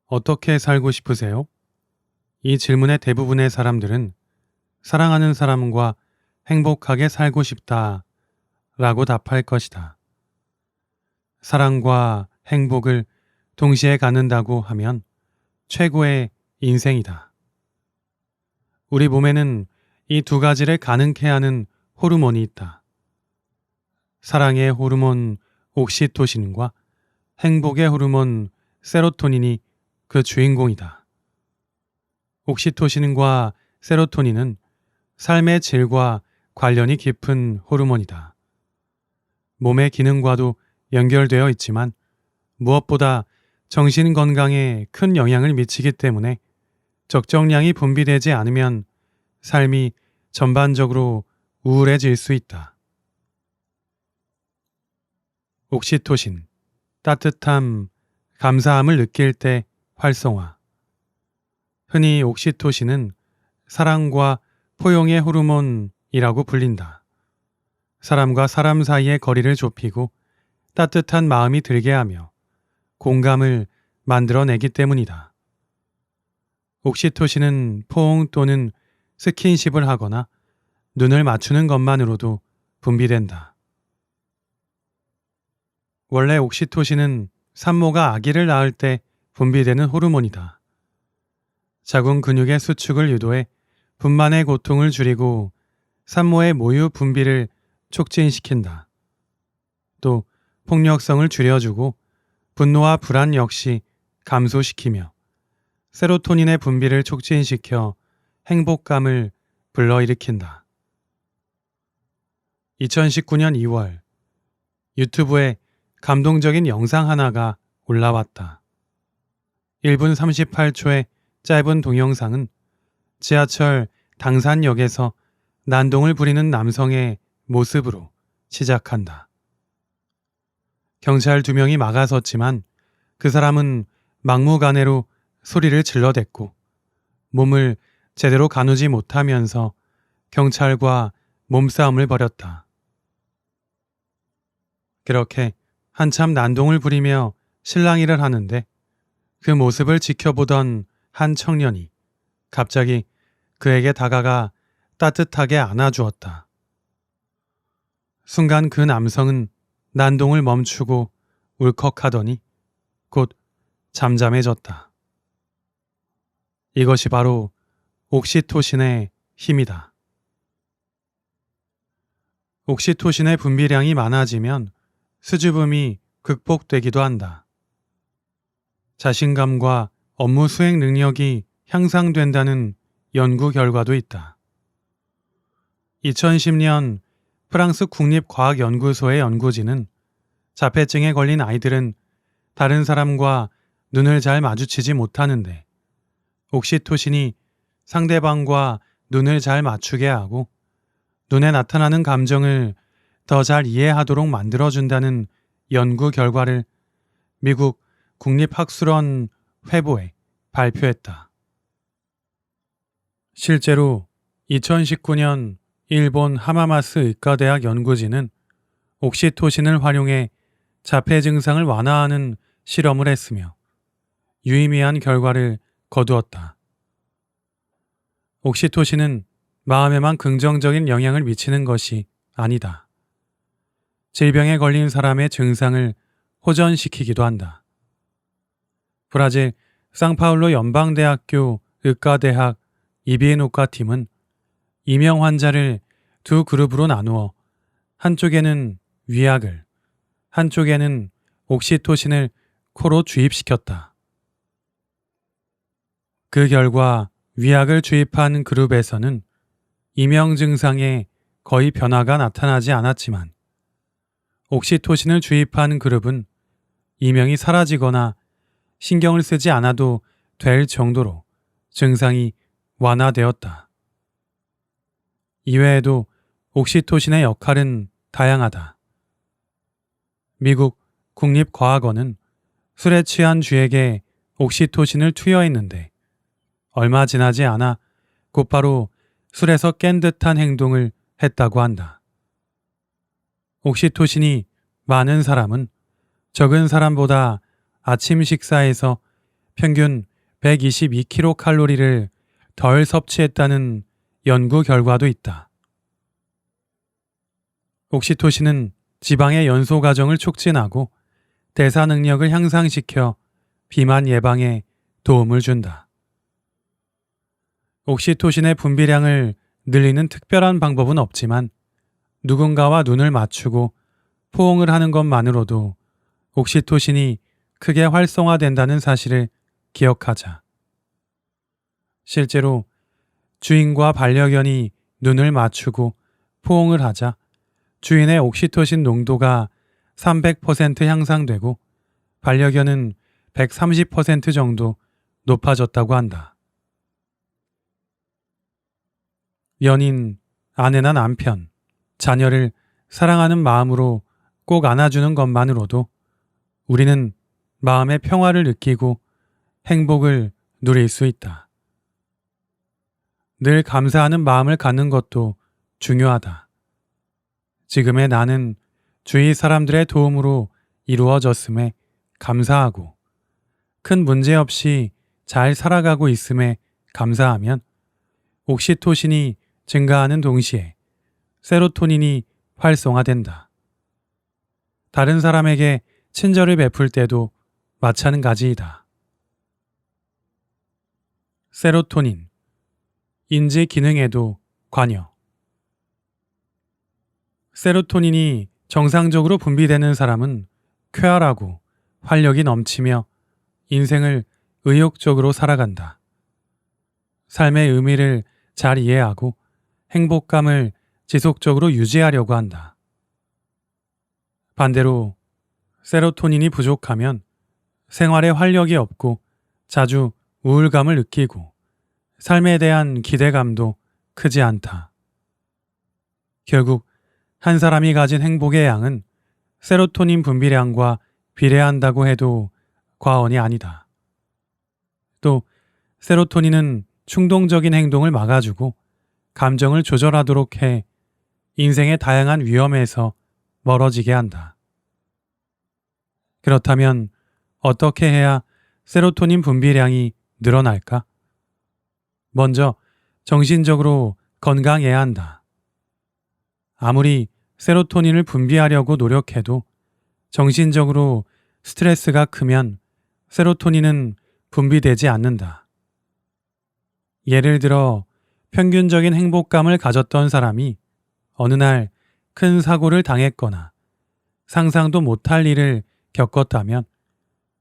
어떻게 살고 싶으세요? 이 질문의 대부분의 사람들은 사랑하는 사람과 행복하게 살고 싶다 라고 답할 것이다. 사랑과 행복을 동시에 갖는다고 하면 최고의 인생이다. 우리 몸에는 이 두 가지를 가능케 하는 호르몬이 있다. 사랑의 호르몬 옥시토신과 행복의 호르몬 세로토닌이 그 주인공이다. 옥시토신과 세로토닌은 삶의 질과 관련이 깊은 호르몬이다. 몸의 기능과도 연결되어 있지만 무엇보다 정신 건강에 큰 영향을 미치기 때문에 적정량이 분비되지 않으면 삶이 전반적으로 우울해질 수 있다. 옥시토신, 따뜻함, 감사함을 느낄 때 활성화. 흔히 옥시토신은 사랑과 포용의 호르몬이라고 불린다. 사람과 사람 사이의 거리를 좁히고 따뜻한 마음이 들게 하며 공감을 만들어내기 때문이다. 옥시토신은 포옹 또는 스킨십을 하거나 눈을 맞추는 것만으로도 분비된다. 원래 옥시토신은 산모가 아기를 낳을 때 분비되는 호르몬이다. 자궁 근육의 수축을 유도해 분만의 고통을 줄이고 산모의 모유 분비를 촉진시킨다. 또 폭력성을 줄여주고 분노와 불안 역시 감소시키며 세로토닌의 분비를 촉진시켜 행복감을 불러일으킨다. 2019년 2월 유튜브에 감동적인 영상 하나가 올라왔다. 1분 38초의 짧은 동영상은 지하철 당산역에서 난동을 부리는 남성의 모습으로 시작한다. 경찰 2명이 막아섰지만 그 사람은 막무가내로 소리를 질러댔고 몸을 제대로 가누지 못하면서 경찰과 몸싸움을 벌였다. 그렇게 한참 난동을 부리며 실랑이를 하는데 그 모습을 지켜보던 한 청년이 갑자기 그에게 다가가 따뜻하게 안아주었다. 순간 그 남성은 난동을 멈추고 울컥하더니 곧 잠잠해졌다. 이것이 바로 옥시토신의 힘이다. 옥시토신의 분비량이 많아지면 수줍음이 극복되기도 한다. 자신감과 업무 수행 능력이 향상된다는 연구 결과도 있다. 2010년 프랑스 국립과학연구소의 연구진은 자폐증에 걸린 아이들은 다른 사람과 눈을 잘 마주치지 못하는데 옥시토신이 상대방과 눈을 잘 맞추게 하고 눈에 나타나는 감정을 더 잘 이해하도록 만들어준다는 연구 결과를 미국 국립학술원 회보에 발표했다. 실제로 2019년 일본 하마마스 의과대학 연구진은 옥시토신을 활용해 자폐 증상을 완화하는 실험을 했으며 유의미한 결과를 거두었다. 옥시토신은 마음에만 긍정적인 영향을 미치는 것이 아니다. 질병에 걸린 사람의 증상을 호전시키기도 한다. 브라질 상파울루 연방대학교 의과대학 이비인후과팀은 이명 환자를 두 그룹으로 나누어 한쪽에는 위약을, 한쪽에는 옥시토신을 코로 주입시켰다. 그 결과 위약을 주입한 그룹에서는 이명 증상에 거의 변화가 나타나지 않았지만 옥시토신을 주입한 그룹은 이명이 사라지거나 신경을 쓰지 않아도 될 정도로 증상이 완화되었다. 이외에도 옥시토신의 역할은 다양하다. 미국 국립과학원은 술에 취한 쥐에게 옥시토신을 투여했는데 얼마 지나지 않아 곧바로 술에서 깬 듯한 행동을 했다고 한다. 옥시토신이 많은 사람은 적은 사람보다 아침 식사에서 평균 122kcal를 덜 섭취했다는 연구 결과도 있다. 옥시토신은 지방의 연소 과정을 촉진하고 대사 능력을 향상시켜 비만 예방에 도움을 준다. 옥시토신의 분비량을 늘리는 특별한 방법은 없지만 누군가와 눈을 맞추고 포옹을 하는 것만으로도 옥시토신이 크게 활성화된다는 사실을 기억하자. 실제로 주인과 반려견이 눈을 맞추고 포옹을 하자 주인의 옥시토신 농도가 300% 향상되고 반려견은 130% 정도 높아졌다고 한다. 연인, 아내나 남편, 자녀를 사랑하는 마음으로 꼭 안아주는 것만으로도 우리는 마음의 평화를 느끼고 행복을 누릴 수 있다. 늘 감사하는 마음을 갖는 것도 중요하다. 지금의 나는 주위 사람들의 도움으로 이루어졌음에 감사하고 큰 문제 없이 잘 살아가고 있음에 감사하면 옥시토신이 증가하는 동시에 세로토닌이 활성화된다. 다른 사람에게 친절을 베풀 때도 마찬가지이다. 세로토닌, 인지 기능에도 관여. 세로토닌이 정상적으로 분비되는 사람은 쾌활하고 활력이 넘치며 인생을 의욕적으로 살아간다. 삶의 의미를 잘 이해하고 행복감을 지속적으로 유지하려고 한다. 반대로 세로토닌이 부족하면 생활에 활력이 없고 자주 우울감을 느끼고 삶에 대한 기대감도 크지 않다. 결국 한 사람이 가진 행복의 양은 세로토닌 분비량과 비례한다고 해도 과언이 아니다. 또 세로토닌은 충동적인 행동을 막아주고 감정을 조절하도록 해 인생의 다양한 위험에서 멀어지게 한다. 그렇다면 어떻게 해야 세로토닌 분비량이 늘어날까? 먼저 정신적으로 건강해야 한다. 아무리 세로토닌을 분비하려고 노력해도 정신적으로 스트레스가 크면 세로토닌은 분비되지 않는다. 예를 들어 평균적인 행복감을 가졌던 사람이 어느 날 큰 사고를 당했거나 상상도 못할 일을 겪었다면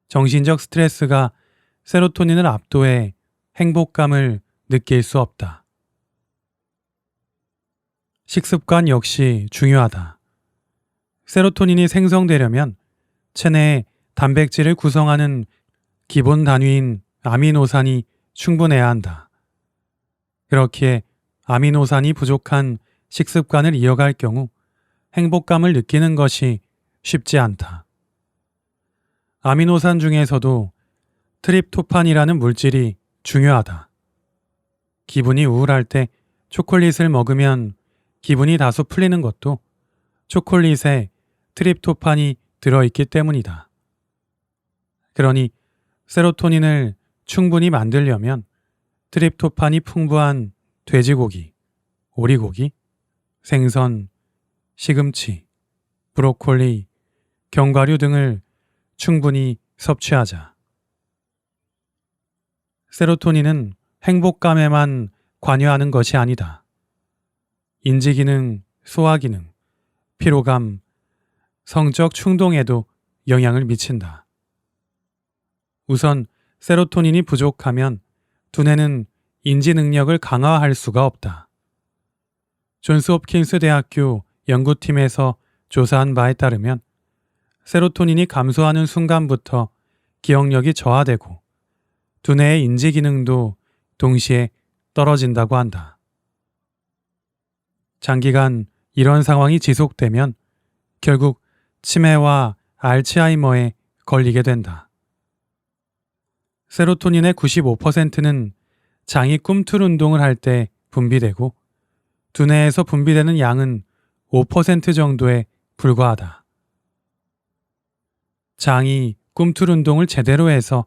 정신적 스트레스가 세로토닌을 압도해 행복감을 느낄 수 없다. 식습관 역시 중요하다. 세로토닌이 생성되려면 체내에 단백질을 구성하는 기본 단위인 아미노산이 충분해야 한다. 그렇기에 아미노산이 부족한 식습관을 이어갈 경우 행복감을 느끼는 것이 쉽지 않다. 아미노산 중에서도 트립토판이라는 물질이 중요하다. 기분이 우울할 때 초콜릿을 먹으면 기분이 다소 풀리는 것도 초콜릿에 트립토판이 들어있기 때문이다. 그러니 세로토닌을 충분히 만들려면 트립토판이 풍부한 돼지고기, 오리고기, 생선, 시금치, 브로콜리, 견과류 등을 충분히 섭취하자. 세로토닌은 행복감에만 관여하는 것이 아니다. 인지기능, 소화기능, 피로감, 성적 충동에도 영향을 미친다. 우선 세로토닌이 부족하면 두뇌는 인지 능력을 강화할 수가 없다. 존스 홉킨스 대학교 연구팀에서 조사한 바에 따르면 세로토닌이 감소하는 순간부터 기억력이 저하되고 두뇌의 인지 기능도 동시에 떨어진다고 한다. 장기간 이런 상황이 지속되면 결국 치매와 알츠하이머에 걸리게 된다. 세로토닌의 95%는 장이 꿈틀 운동을 할 때 분비되고 두뇌에서 분비되는 양은 5% 정도에 불과하다. 장이 꿈틀 운동을 제대로 해서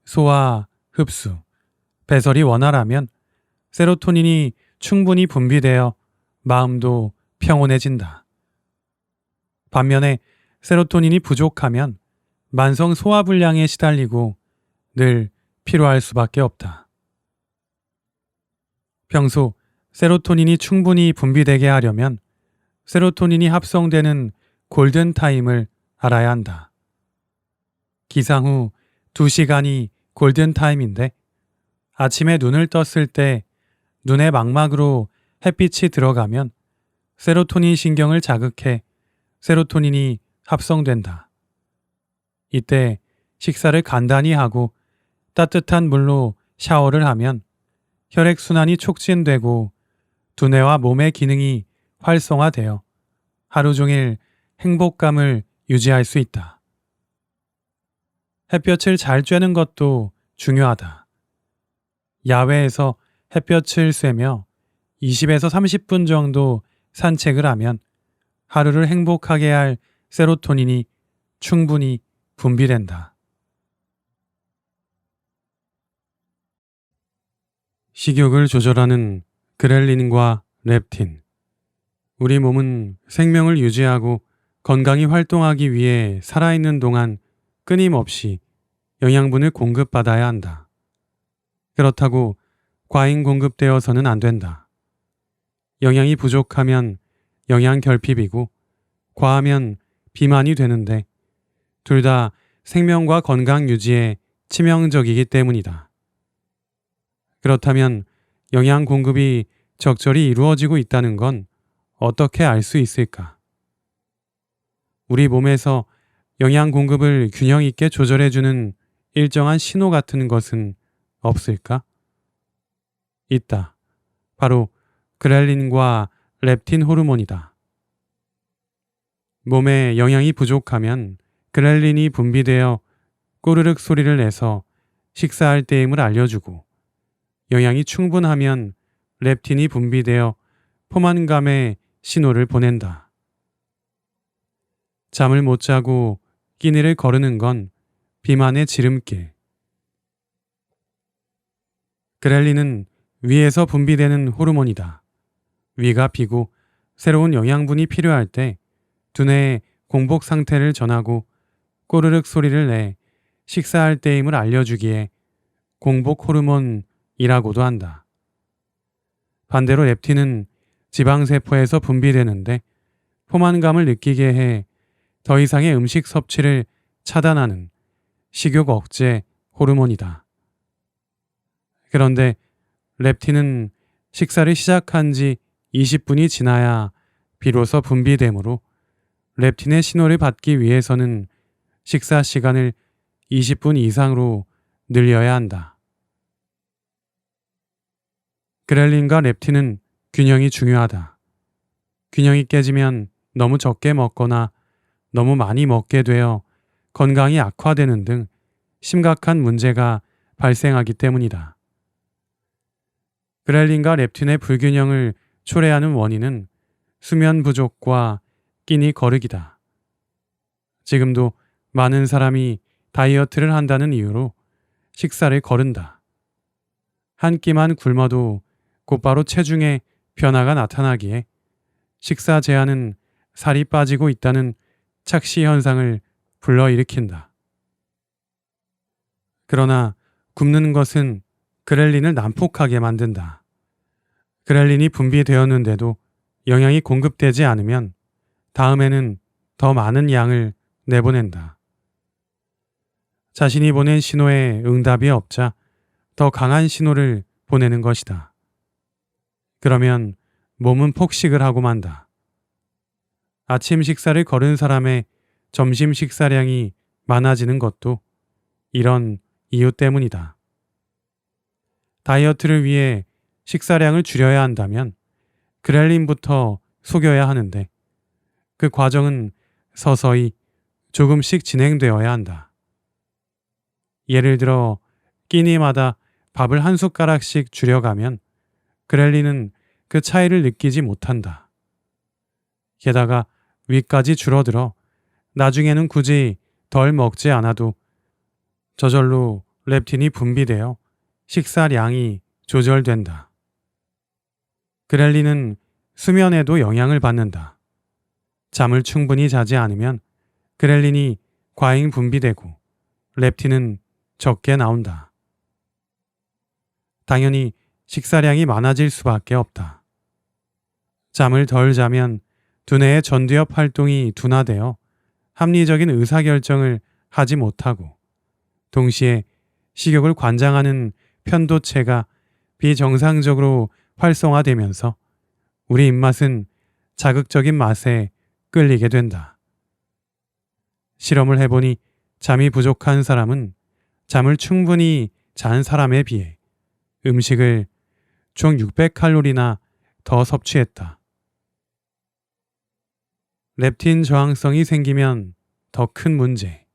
소화, 흡수, 배설이 원활하면 세로토닌이 충분히 분비되어 마음도 평온해진다. 반면에 세로토닌이 부족하면 만성 소화불량에 시달리고 늘 피로할 수밖에 없다. 평소 세로토닌이 충분히 분비되게 하려면 세로토닌이 합성되는 골든타임을 알아야 한다. 기상 후 2시간이 골든타임인데 아침에 눈을 떴을 때 눈의 망막으로 햇빛이 들어가면 세로토닌 신경을 자극해 세로토닌이 합성된다. 이때 식사를 간단히 하고 따뜻한 물로 샤워를 하면 혈액순환이 촉진되고 두뇌와 몸의 기능이 활성화되어 하루 종일 행복감을 유지할 수 있다. 햇볕을 잘 쬐는 것도 중요하다. 야외에서 햇볕을 쐬며 20에서 30분 정도 산책을 하면 하루를 행복하게 할 세로토닌이 충분히 분비된다. 식욕을 조절하는 그렐린과 렙틴. 우리 몸은 생명을 유지하고 건강히 활동하기 위해 살아있는 동안 끊임없이 영양분을 공급받아야 한다. 그렇다고 과잉 공급되어서는 안 된다. 영양이 부족하면 영양 결핍이고 과하면 비만이 되는데 둘 다 생명과 건강 유지에 치명적이기 때문이다. 그렇다면 영양 공급이 적절히 이루어지고 있다는 건 어떻게 알 수 있을까? 우리 몸에서 영양 공급을 균형 있게 조절해주는 일정한 신호 같은 것은 없을까? 있다. 바로 그렐린과 렙틴 호르몬이다. 몸에 영양이 부족하면 그렐린이 분비되어 꼬르륵 소리를 내서 식사할 때임을 알려주고 영양이 충분하면 렙틴이 분비되어 포만감의 신호를 보낸다. 잠을 못 자고 끼니를 거르는 건 비만의 지름길. 그렐린은 위에서 분비되는 호르몬이다. 위가 비고 새로운 영양분이 필요할 때 두뇌에 공복 상태를 전하고 꼬르륵 소리를 내 식사할 때임을 알려주기에 공복 호르몬이라고도 한다. 반대로 렙틴은 지방세포에서 분비되는데 포만감을 느끼게 해 더 이상의 음식 섭취를 차단하는 식욕 억제 호르몬이다. 그런데 렙틴은 식사를 시작한 지 20분이 지나야 비로소 분비되므로 렙틴의 신호를 받기 위해서는 식사 시간을 20분 이상으로 늘려야 한다. 그렐린과 렙틴은 균형이 중요하다. 균형이 깨지면 너무 적게 먹거나 너무 많이 먹게 되어 건강이 악화되는 등 심각한 문제가 발생하기 때문이다. 그렐린과 렙틴의 불균형을 초래하는 원인은 수면 부족과 끼니 거르기다. 지금도 많은 사람이 다이어트를 한다는 이유로 식사를 거른다. 한 끼만 굶어도 곧바로 체중에 변화가 나타나기에 식사 제한은 살이 빠지고 있다는 착시 현상을 불러일으킨다. 그러나 굶는 것은 그렐린을 난폭하게 만든다. 그렐린이 분비되었는데도 영양이 공급되지 않으면 다음에는 더 많은 양을 내보낸다. 자신이 보낸 신호에 응답이 없자 더 강한 신호를 보내는 것이다. 그러면 몸은 폭식을 하고 만다. 아침 식사를 거른 사람의 점심 식사량이 많아지는 것도 이런 이유 때문이다. 다이어트를 위해 식사량을 줄여야 한다면 그렐린부터 속여야 하는데 그 과정은 서서히 조금씩 진행되어야 한다. 예를 들어 끼니마다 밥을 한 숟가락씩 줄여가면 그렐린은 그 차이를 느끼지 못한다. 게다가 위까지 줄어들어 나중에는 굳이 덜 먹지 않아도 저절로 렙틴이 분비되어 식사량이 조절된다. 그렐린은 수면에도 영향을 받는다. 잠을 충분히 자지 않으면 그렐린이 과잉 분비되고 렙틴은 적게 나온다. 당연히 식사량이 많아질 수밖에 없다. 잠을 덜 자면 두뇌의 전두엽 활동이 둔화되어 합리적인 의사결정을 하지 못하고 동시에 식욕을 관장하는 편도체가 비정상적으로 활성화되면서 우리 입맛은 자극적인 맛에 끌리게 된다. 실험을 해보니 잠이 부족한 사람은 잠을 충분히 잔 사람에 비해 음식을 총 600칼로리나 더 섭취했다. 렙틴 저항성이 생기면 더 큰 문제.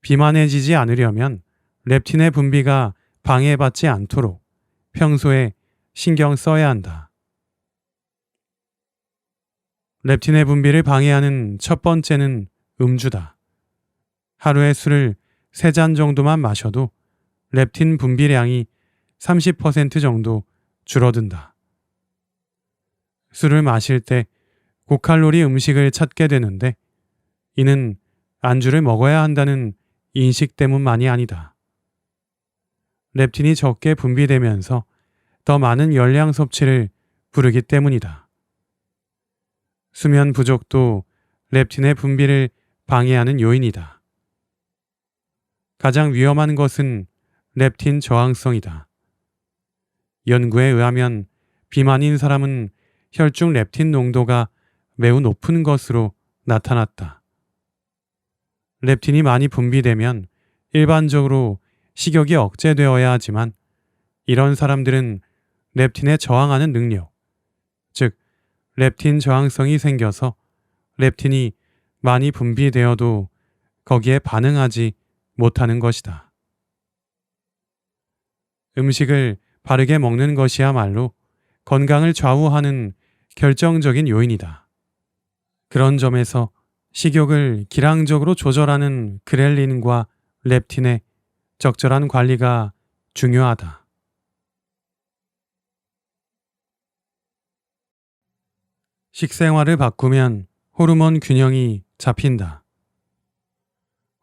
비만해지지 않으려면 렙틴의 분비가 방해받지 않도록 평소에 신경 써야 한다. 렙틴의 분비를 방해하는 첫 번째는 음주다. 하루에 술을 3잔 정도만 마셔도 렙틴 분비량이 30% 정도 줄어든다. 술을 마실 때 고칼로리 음식을 찾게 되는데 이는 안주를 먹어야 한다는 인식 때문만이 아니다. 렙틴이 적게 분비되면서 더 많은 열량 섭취를 부르기 때문이다. 수면 부족도 렙틴의 분비를 방해하는 요인이다. 가장 위험한 것은 렙틴 저항성이다. 연구에 의하면 비만인 사람은 혈중 렙틴 농도가 매우 높은 것으로 나타났다. 렙틴이 많이 분비되면 일반적으로 식욕이 억제되어야 하지만 이런 사람들은 렙틴에 저항하는 능력, 즉 렙틴 저항성이 생겨서 렙틴이 많이 분비되어도 거기에 반응하지 못하는 것이다. 음식을 바르게 먹는 것이야말로 건강을 좌우하는 결정적인 요인이다. 그런 점에서 식욕을 기량적으로 조절하는 그렐린과 렙틴의 적절한 관리가 중요하다. 식생활을 바꾸면 호르몬 균형이 잡힌다.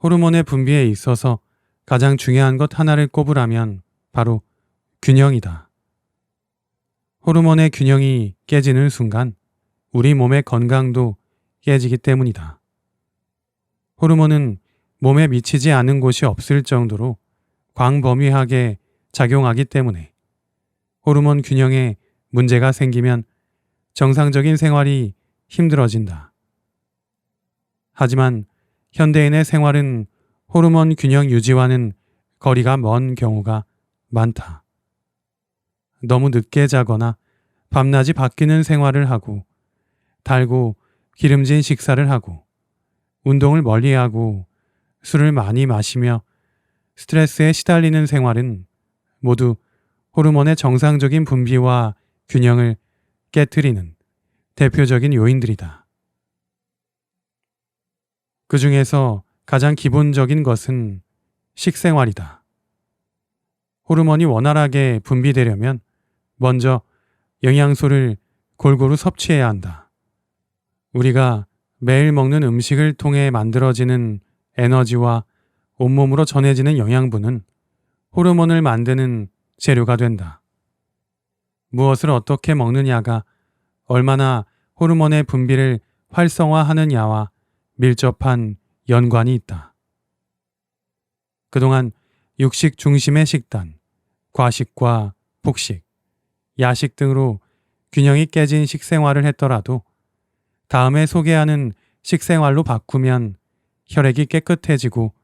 호르몬의 분비에 있어서 가장 중요한 것 하나를 꼽으라면 바로 균형이다. 호르몬의 균형이 깨지는 순간 우리 몸의 건강도 깨지기 때문이다. 호르몬은 몸에 미치지 않은 곳이 없을 정도로 광범위하게 작용하기 때문에 호르몬 균형에 문제가 생기면 정상적인 생활이 힘들어진다. 하지만 현대인의 생활은 호르몬 균형 유지와는 거리가 먼 경우가 많다. 너무 늦게 자거나 밤낮이 바뀌는 생활을 하고 달고 기름진 식사를 하고 운동을 멀리하고 술을 많이 마시며 스트레스에 시달리는 생활은 모두 호르몬의 정상적인 분비와 균형을 깨트리는 대표적인 요인들이다. 그 중에서 가장 기본적인 것은 식생활이다. 호르몬이 원활하게 분비되려면 먼저 영양소를 골고루 섭취해야 한다. 우리가 매일 먹는 음식을 통해 만들어지는 에너지와 온몸으로 전해지는 영양분은 호르몬을 만드는 재료가 된다. 무엇을 어떻게 먹느냐가 얼마나 호르몬의 분비를 활성화하느냐와 밀접한 연관이 있다. 그동안 육식 중심의 식단, 과식과 폭식, 야식 등으로 균형이 깨진 식생활을 했더라도 다음에 소개하는 식생활로 바꾸면 혈액이 깨끗해지고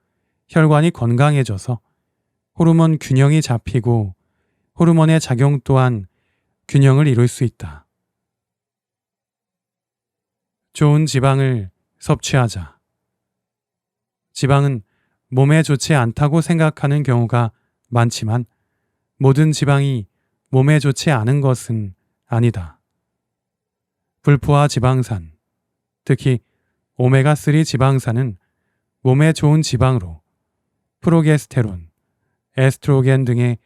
혈관이 건강해져서 호르몬 균형이 잡히고 호르몬의 작용 또한 균형을 이룰 수 있다. 좋은 지방을 섭취하자. 지방은 몸에 좋지 않다고 생각하는 경우가 많지만 모든 지방이 몸에 좋지 않은 것은 아니다. 불포화 지방산, 특히 오메가3 지방산은 몸에 좋은 지방으로 프로게스테론, 에스트로겐 등의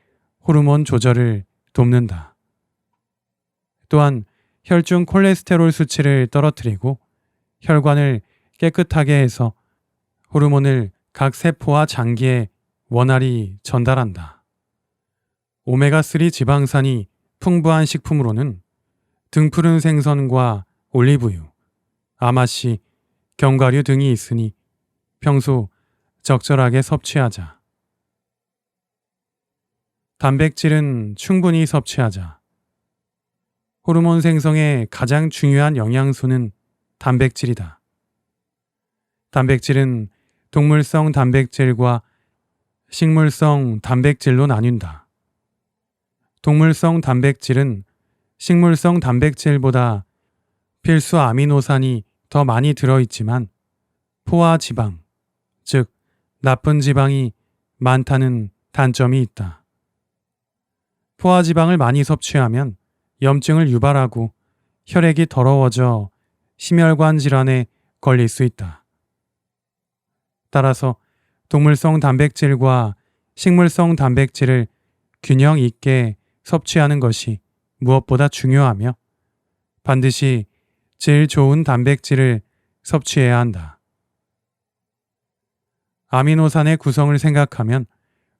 호르몬 조절을 돕는다. 또한 혈중 콜레스테롤 수치를 떨어뜨리고 혈관을 깨끗하게 해서 호르몬을 각 세포와 장기에 원활히 전달한다. 오메가3 지방산이 풍부한 식품으로는 등푸른 생선과 올리브유, 아마씨, 견과류 등이 있으니 평소 적절하게 섭취하자. 단백질은 충분히 섭취하자. 호르몬 생성의 가장 중요한 영양소는 단백질이다. 단백질은 동물성 단백질과 식물성 단백질로 나뉜다. 동물성 단백질은 식물성 단백질보다 필수 아미노산이 더 많이 들어있지만 포화 지방, 즉 나쁜 지방이 많다는 단점이 있다. 포화 지방을 많이 섭취하면 염증을 유발하고 혈액이 더러워져 심혈관 질환에 걸릴 수 있다. 따라서 동물성 단백질과 식물성 단백질을 균형 있게 섭취하는 것이 무엇보다 중요하며 반드시 제일 좋은 단백질을 섭취해야 한다. 아미노산의 구성을 생각하면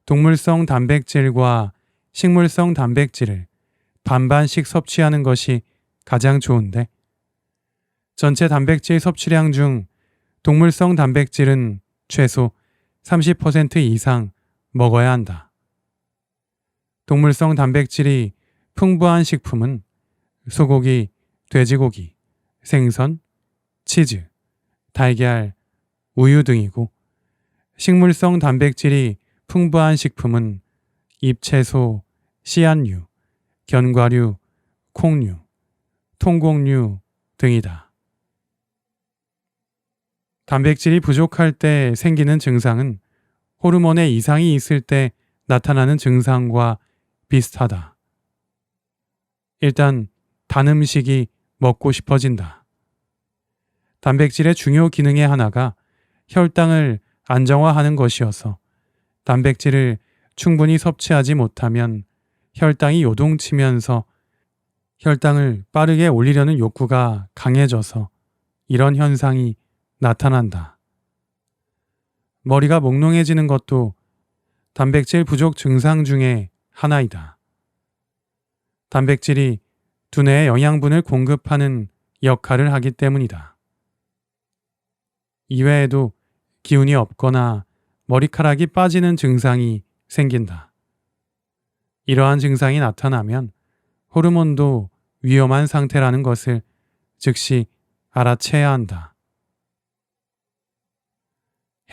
동물성 단백질과 식물성 단백질을 반반씩 섭취하는 것이 가장 좋은데 전체 단백질 섭취량 중 동물성 단백질은 최소 30% 이상 먹어야 한다. 동물성 단백질이 풍부한 식품은 소고기, 돼지고기, 생선, 치즈, 달걀, 우유 등이고 식물성 단백질이 풍부한 식품은 잎채소, 씨앗류, 견과류, 콩류, 통곡류 등이다. 단백질이 부족할 때 생기는 증상은 호르몬의 이상이 있을 때 나타나는 증상과 비슷하다. 일단 단 음식이 먹고 싶어진다. 단백질의 중요 기능의 하나가 혈당을 안정화하는 것이어서 단백질을 충분히 섭취하지 못하면 혈당이 요동치면서 혈당을 빠르게 올리려는 욕구가 강해져서 이런 현상이 나타난다. 머리가 몽롱해지는 것도 단백질 부족 증상 중에 하나이다. 단백질이 두뇌에 영양분을 공급하는 역할을 하기 때문이다. 이외에도 기운이 없거나 머리카락이 빠지는 증상이 생긴다. 이러한 증상이 나타나면 호르몬도 위험한 상태라는 것을 즉시 알아채야 한다.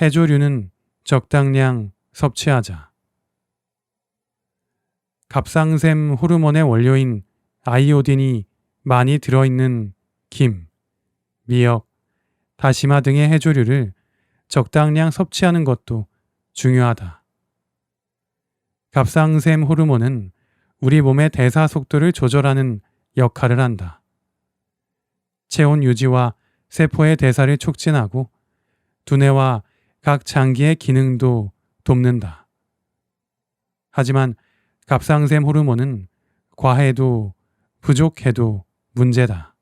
해조류는 적당량 섭취하자. 갑상샘 호르몬의 원료인 아이오딘이 많이 들어있는 김, 미역, 다시마 등의 해조류를 적당량 섭취하는 것도 중요하다. 갑상샘 호르몬은 우리 몸의 대사 속도를 조절하는 역할을 한다. 체온 유지와 세포의 대사를 촉진하고 두뇌와 각 장기의 기능도 돕는다. 하지만 갑상샘 호르몬은 과해도 부족해도 문제다.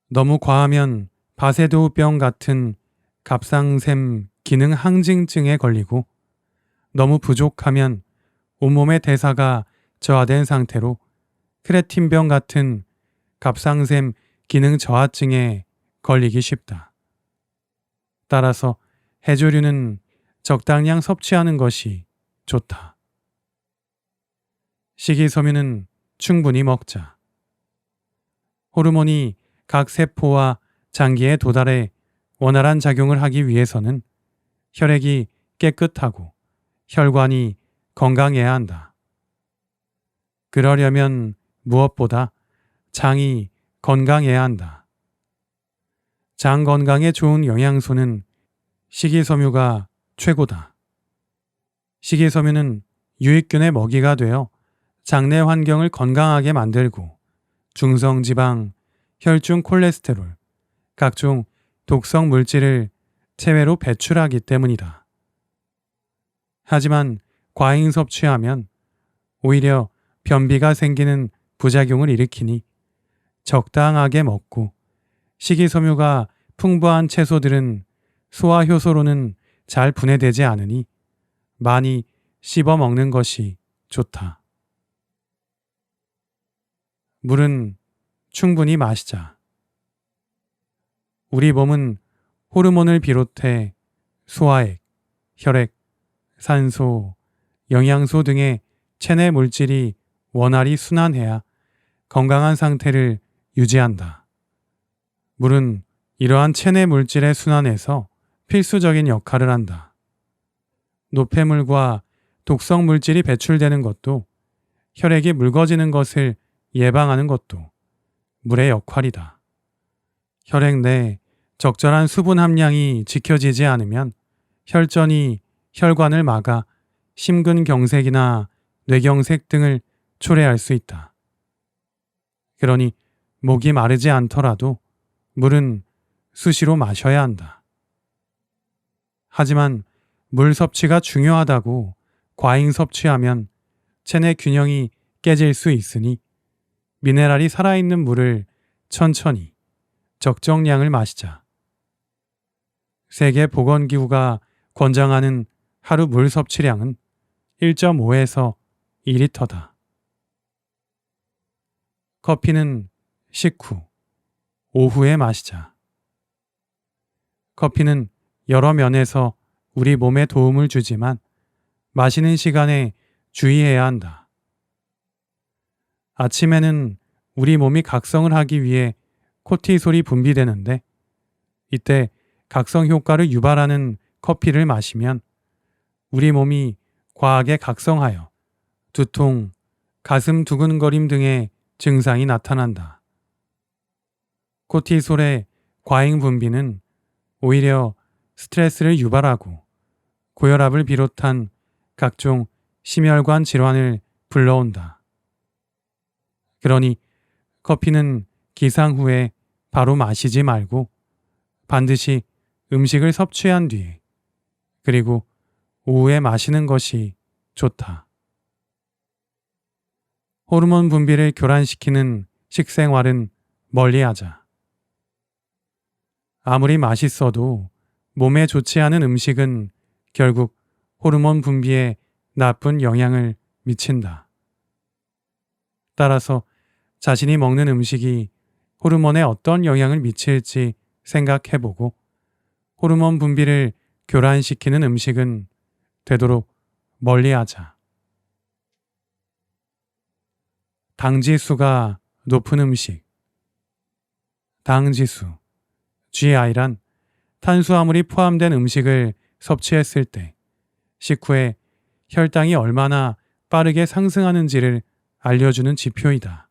너무 과하면 바세도우병 같은 갑상샘 기능 항진증에 걸리고 너무 부족하면 온몸의 대사가 저하된 상태로 크레틴병 같은 갑상샘 기능 저하증에 걸리기 쉽다. 따라서 해조류는 적당량 섭취하는 것이 좋다. 식이섬유는 충분히 먹자. 호르몬이 각 세포와 장기에 도달해 원활한 작용을 하기 위해서는 혈액이 깨끗하고 혈관이 건강해야 한다. 그러려면 무엇보다 장이 건강해야 한다. 장 건강에 좋은 영양소는 식이섬유가 최고다. 식이섬유는 유익균의 먹이가 되어 장내 환경을 건강하게 만들고 중성지방, 혈중 콜레스테롤, 각종 독성 물질을 체외로 배출하기 때문이다. 하지만 과잉 섭취하면 오히려 변비가 생기는 부작용을 일으키니 적당하게 먹고 식이섬유가 풍부한 채소들은 소화 효소로는 잘 분해되지 않으니 많이 씹어 먹는 것이 좋다. 물은 충분히 마시자. 우리 몸은 호르몬을 비롯해 소화액, 혈액, 산소, 영양소 등의 체내 물질이 원활히 순환해야 건강한 상태를 유지한다. 물은 이러한 체내 물질의 순환에서 필수적인 역할을 한다. 노폐물과 독성 물질이 배출되는 것도 혈액이 묽어지는 것을 예방하는 것도 물의 역할이다. 혈액 내 적절한 수분 함량이 지켜지지 않으면 혈전이 혈관을 막아 심근경색이나 뇌경색 등을 초래할 수 있다. 그러니 목이 마르지 않더라도 물은 수시로 마셔야 한다. 하지만 물 섭취가 중요하다고 과잉 섭취하면 체내 균형이 깨질 수 있으니 미네랄이 살아있는 물을 천천히 적정량을 마시자. 세계보건기구가 권장하는 하루 물 섭취량은 1.5에서 2리터다. 커피는 식후, 오후에 마시자. 커피는 여러 면에서 우리 몸에 도움을 주지만 마시는 시간에 주의해야 한다. 아침에는 우리 몸이 각성을 하기 위해 코티솔이 분비되는데 이때 각성 효과를 유발하는 커피를 마시면 우리 몸이 과하게 각성하여 두통, 가슴 두근거림 등의 증상이 나타난다. 코티솔의 과잉 분비는 오히려 스트레스를 유발하고 고혈압을 비롯한 각종 심혈관 질환을 불러온다. 그러니 커피는 기상 후에 바로 마시지 말고 반드시 음식을 섭취한 뒤에 그리고 오후에 마시는 것이 좋다. 호르몬 분비를 교란시키는 식생활은 멀리하자. 아무리 맛있어도 몸에 좋지 않은 음식은 결국 호르몬 분비에 나쁜 영향을 미친다. 따라서 자신이 먹는 음식이 호르몬에 어떤 영향을 미칠지 생각해보고 호르몬 분비를 교란시키는 음식은 되도록 멀리하자. 당지수가 높은 음식. 당지수, GI란 탄수화물이 포함된 음식을 섭취했을 때 식후에 혈당이 얼마나 빠르게 상승하는지를 알려주는 지표이다.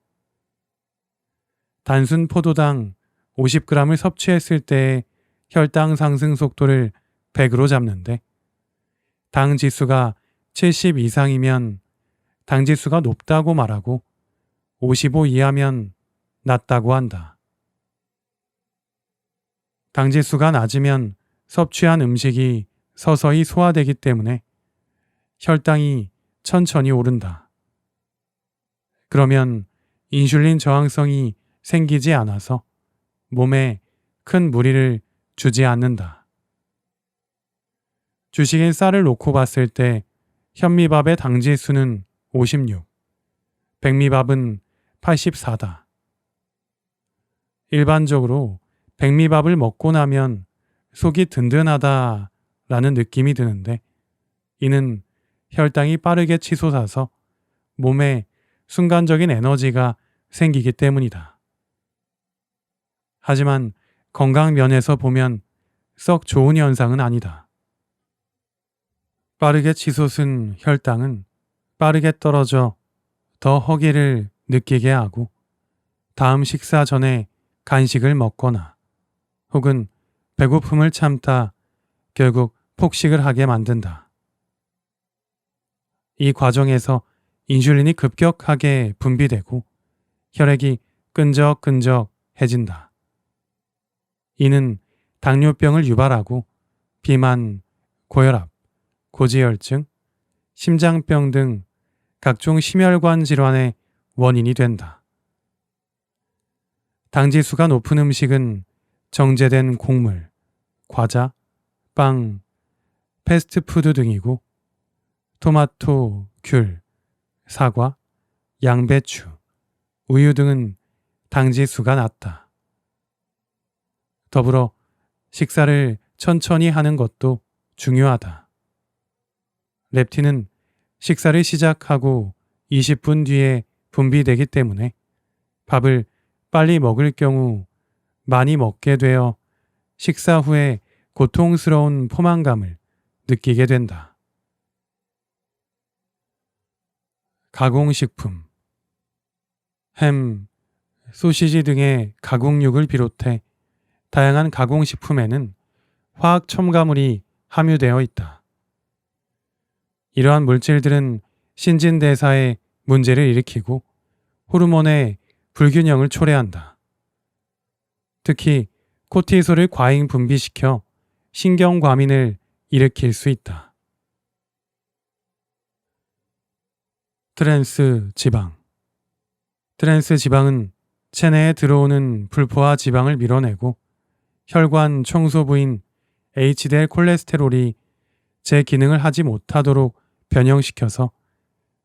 단순 포도당 50g을 섭취했을 때의 혈당 상승 속도를 100으로 잡는데 당 지수가 70 이상이면 당지수가 높다고 말하고 55 이하면 낮다고 한다. 당지수가 낮으면 섭취한 음식이 서서히 소화되기 때문에 혈당이 천천히 오른다. 그러면 인슐린 저항성이 생기지 않아서 몸에 큰 무리를 주지 않는다. 주식인 쌀을 놓고 봤을 때 현미밥의 당지수는 56, 백미밥은 84다. 일반적으로 백미밥을 먹고 나면 속이 든든하다라는 느낌이 드는데 이는 혈당이 빠르게 치솟아서 몸에 순간적인 에너지가 생기기 때문이다. 하지만 건강 면에서 보면 썩 좋은 현상은 아니다. 빠르게 치솟은 혈당은 빠르게 떨어져 더 허기를 느끼게 하고 다음 식사 전에 간식을 먹거나 혹은 배고픔을 참다 결국 폭식을 하게 만든다. 이 과정에서 인슐린이 급격하게 분비되고 혈액이 끈적끈적해진다. 이는 당뇨병을 유발하고 비만, 고혈압, 고지혈증, 심장병 등 각종 심혈관 질환의 원인이 된다. 당지수가 높은 음식은 정제된 곡물, 과자, 빵, 패스트푸드 등이고 토마토, 귤, 사과, 양배추, 우유 등은 당지수가 낮다. 더불어 식사를 천천히 하는 것도 중요하다. 렙틴은 식사를 시작하고 20분 뒤에 분비되기 때문에 밥을 빨리 먹을 경우 많이 먹게 되어 식사 후에 고통스러운 포만감을 느끼게 된다. 가공식품, 햄, 소시지 등의 가공육을 비롯해 다양한 가공식품에는 화학 첨가물이 함유되어 있다. 이러한 물질들은 신진대사에 문제를 일으키고 호르몬의 불균형을 초래한다. 특히 코티솔을 과잉 분비시켜 신경과민을 일으킬 수 있다. 트랜스 지방. 트랜스 지방은 체내에 들어오는 불포화 지방을 밀어내고 혈관 청소부인 HDL 콜레스테롤이 제 기능을 하지 못하도록 변형시켜서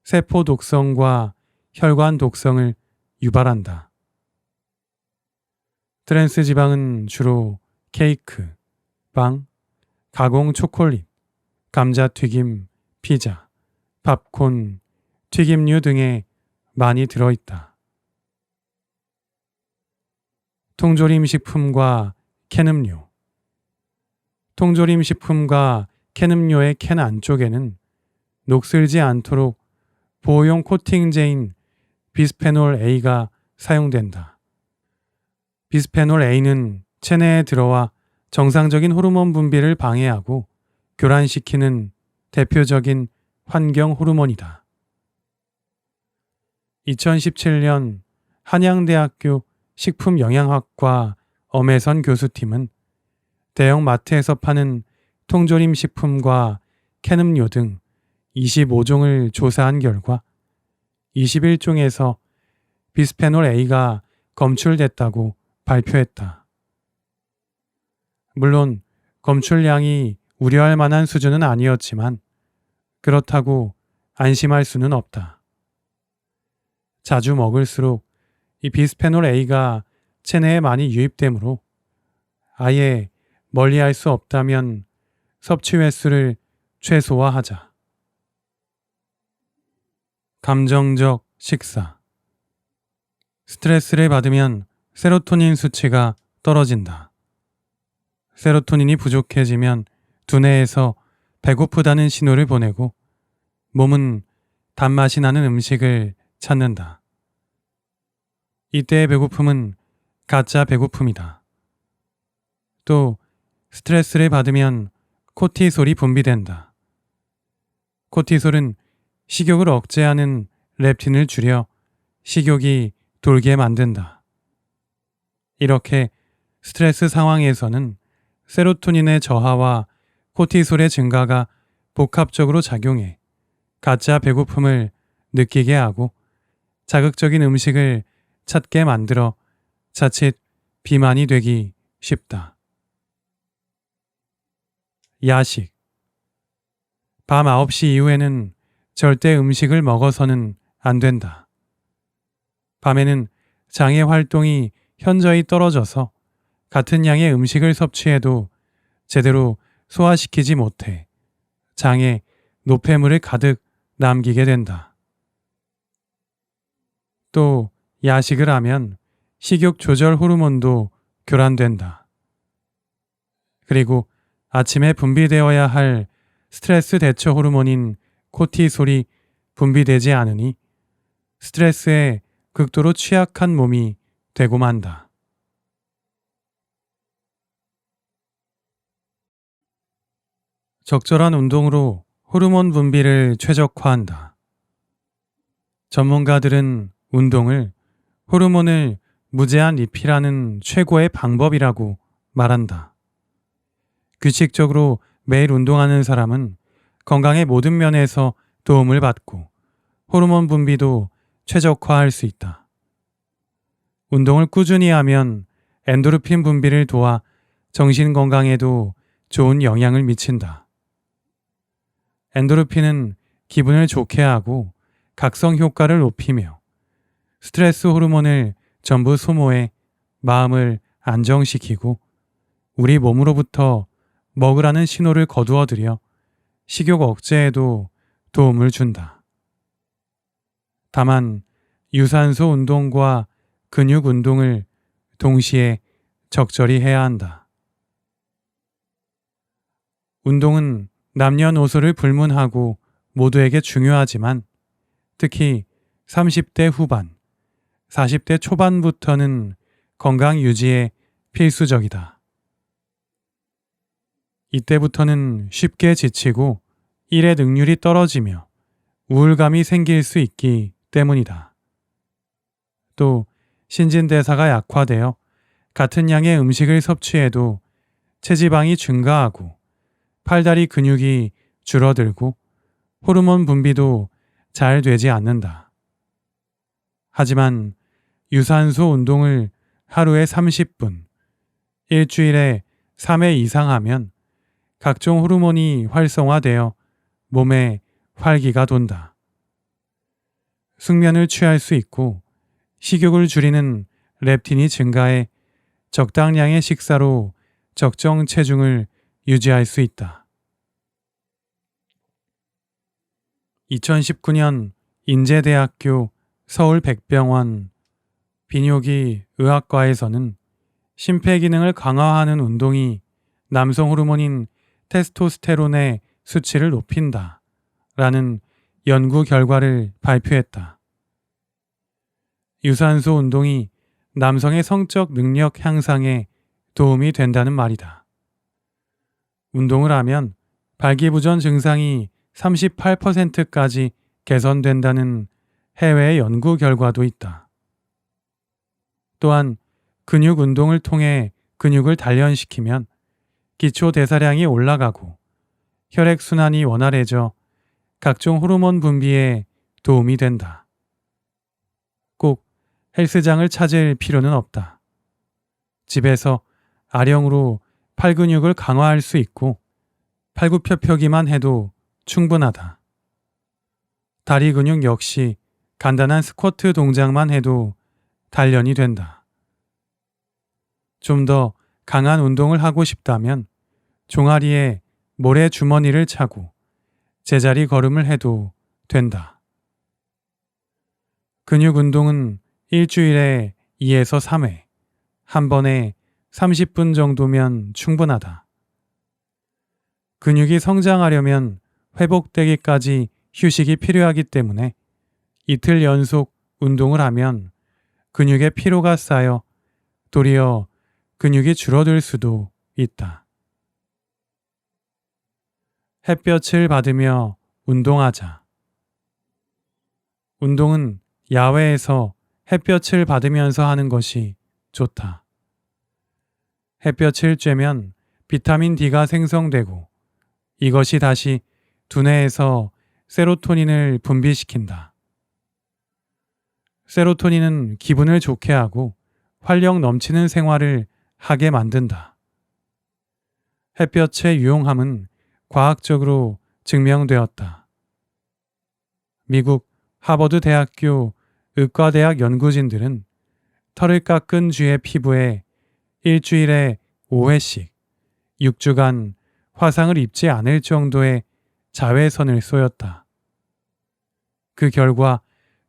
세포 독성과 혈관 독성을 유발한다. 트랜스 지방은 주로 케이크, 빵, 가공 초콜릿, 감자튀김, 피자, 팝콘, 튀김류 등에 많이 들어있다. 통조림 식품과 캔 음료. 통조림 식품과 캔 음료의 캔 안쪽에는 녹슬지 않도록 보호용 코팅제인 비스페놀 A가 사용된다. 비스페놀 A는 체내에 들어와 정상적인 호르몬 분비를 방해하고 교란시키는 대표적인 환경 호르몬이다. 2017년 한양대학교 식품영양학과 엄혜선 교수팀은 대형 마트에서 파는 통조림 식품과 캔음료 등 25종을 조사한 결과 21종에서 비스페놀 A가 검출됐다고 발표했다. 물론 검출량이 우려할 만한 수준은 아니었지만 그렇다고 안심할 수는 없다. 자주 먹을수록 이 비스페놀 A가 체내에 많이 유입되므로 아예 멀리할 수 없다면 섭취 횟수를 최소화하자. 감정적 식사. 스트레스를 받으면 세로토닌 수치가 떨어진다. 세로토닌이 부족해지면 두뇌에서 배고프다는 신호를 보내고 몸은 단맛이 나는 음식을 찾는다. 이때의 배고픔은 가짜 배고픔이다. 또 스트레스를 받으면 코티솔이 분비된다. 코티솔은 식욕을 억제하는 렙틴을 줄여 식욕이 돌게 만든다. 이렇게 스트레스 상황에서는 세로토닌의 저하와 코티솔의 증가가 복합적으로 작용해 가짜 배고픔을 느끼게 하고 자극적인 음식을 찾게 만들어 자칫 비만이 되기 쉽다. 야식. 밤 9시 이후에는 절대 음식을 먹어서는 안 된다. 밤에는 장의 활동이 현저히 떨어져서 같은 양의 음식을 섭취해도 제대로 소화시키지 못해 장에 노폐물을 가득 남기게 된다. 또 야식을 하면 식욕 조절 호르몬도 교란된다. 그리고 아침에 분비되어야 할 스트레스 대처 호르몬인 코티솔이 분비되지 않으니 스트레스에 극도로 취약한 몸이 되고 만다. 적절한 운동으로 호르몬 분비를 최적화한다. 전문가들은 운동을 호르몬을 무제한 리필하는 최고의 방법이라고 말한다. 규칙적으로 매일 운동하는 사람은 건강의 모든 면에서 도움을 받고 호르몬 분비도 최적화할 수 있다. 운동을 꾸준히 하면 엔도르핀 분비를 도와 정신 건강에도 좋은 영향을 미친다. 엔도르핀은 기분을 좋게 하고 각성 효과를 높이며 스트레스 호르몬을 전부 소모해 마음을 안정시키고 우리 몸으로부터 먹으라는 신호를 거두어들여 식욕 억제에도 도움을 준다. 다만 유산소 운동과 근육 운동을 동시에 적절히 해야 한다. 운동은 남녀노소를 불문하고 모두에게 중요하지만 특히 30대 후반, 40대 초반부터는 건강 유지에 필수적이다. 이때부터는 쉽게 지치고 일의 능률이 떨어지며 우울감이 생길 수 있기 때문이다. 또 신진대사가 약화되어 같은 양의 음식을 섭취해도 체지방이 증가하고 팔다리 근육이 줄어들고 호르몬 분비도 잘 되지 않는다. 하지만 유산소 운동을 하루에 30분, 일주일에 3회 이상 하면 각종 호르몬이 활성화되어 몸에 활기가 돈다. 숙면을 취할 수 있고 식욕을 줄이는 렙틴이 증가해 적당량의 식사로 적정 체중을 유지할 수 있다. 2019년 인제대학교 서울백병원 비뇨기 의학과에서는 심폐기능을 강화하는 운동이 남성 호르몬인 테스토스테론의 수치를 높인다 라는 연구 결과를 발표했다. 유산소 운동이 남성의 성적 능력 향상에 도움이 된다는 말이다. 운동을 하면 발기부전 증상이 38%까지 개선된다는 해외 연구 결과도 있다. 또한 근육 운동을 통해 근육을 단련시키면 기초 대사량이 올라가고 혈액순환이 원활해져 각종 호르몬 분비에 도움이 된다. 꼭 헬스장을 찾을 필요는 없다. 집에서 아령으로 팔 근육을 강화할 수 있고 팔굽혀펴기만 해도 충분하다. 다리 근육 역시 간단한 스쿼트 동작만 해도 단련이 된다. 좀 더 강한 운동을 하고 싶다면 종아리에 모래 주머니를 차고 제자리 걸음을 해도 된다. 근육 운동은 일주일에 2에서 3회, 한 번에 30분 정도면 충분하다. 근육이 성장하려면 회복되기까지 휴식이 필요하기 때문에 이틀 연속 운동을 하면 근육에 피로가 쌓여 도리어 근육이 줄어들 수도 있다. 햇볕을 받으며 운동하자. 운동은 야외에서 햇볕을 받으면서 하는 것이 좋다. 햇볕을 쬐면 비타민 D가 생성되고 이것이 다시 두뇌에서 세로토닌을 분비시킨다. 세로토닌은 기분을 좋게 하고 활력 넘치는 생활을 하게 만든다. 햇볕의 유용함은 과학적으로 증명되었다. 미국 하버드 대학교 의과대학 연구진들은 털을 깎은 쥐의 피부에 일주일에 5회씩 6주간 화상을 입지 않을 정도의 자외선을 쏘였다. 그 결과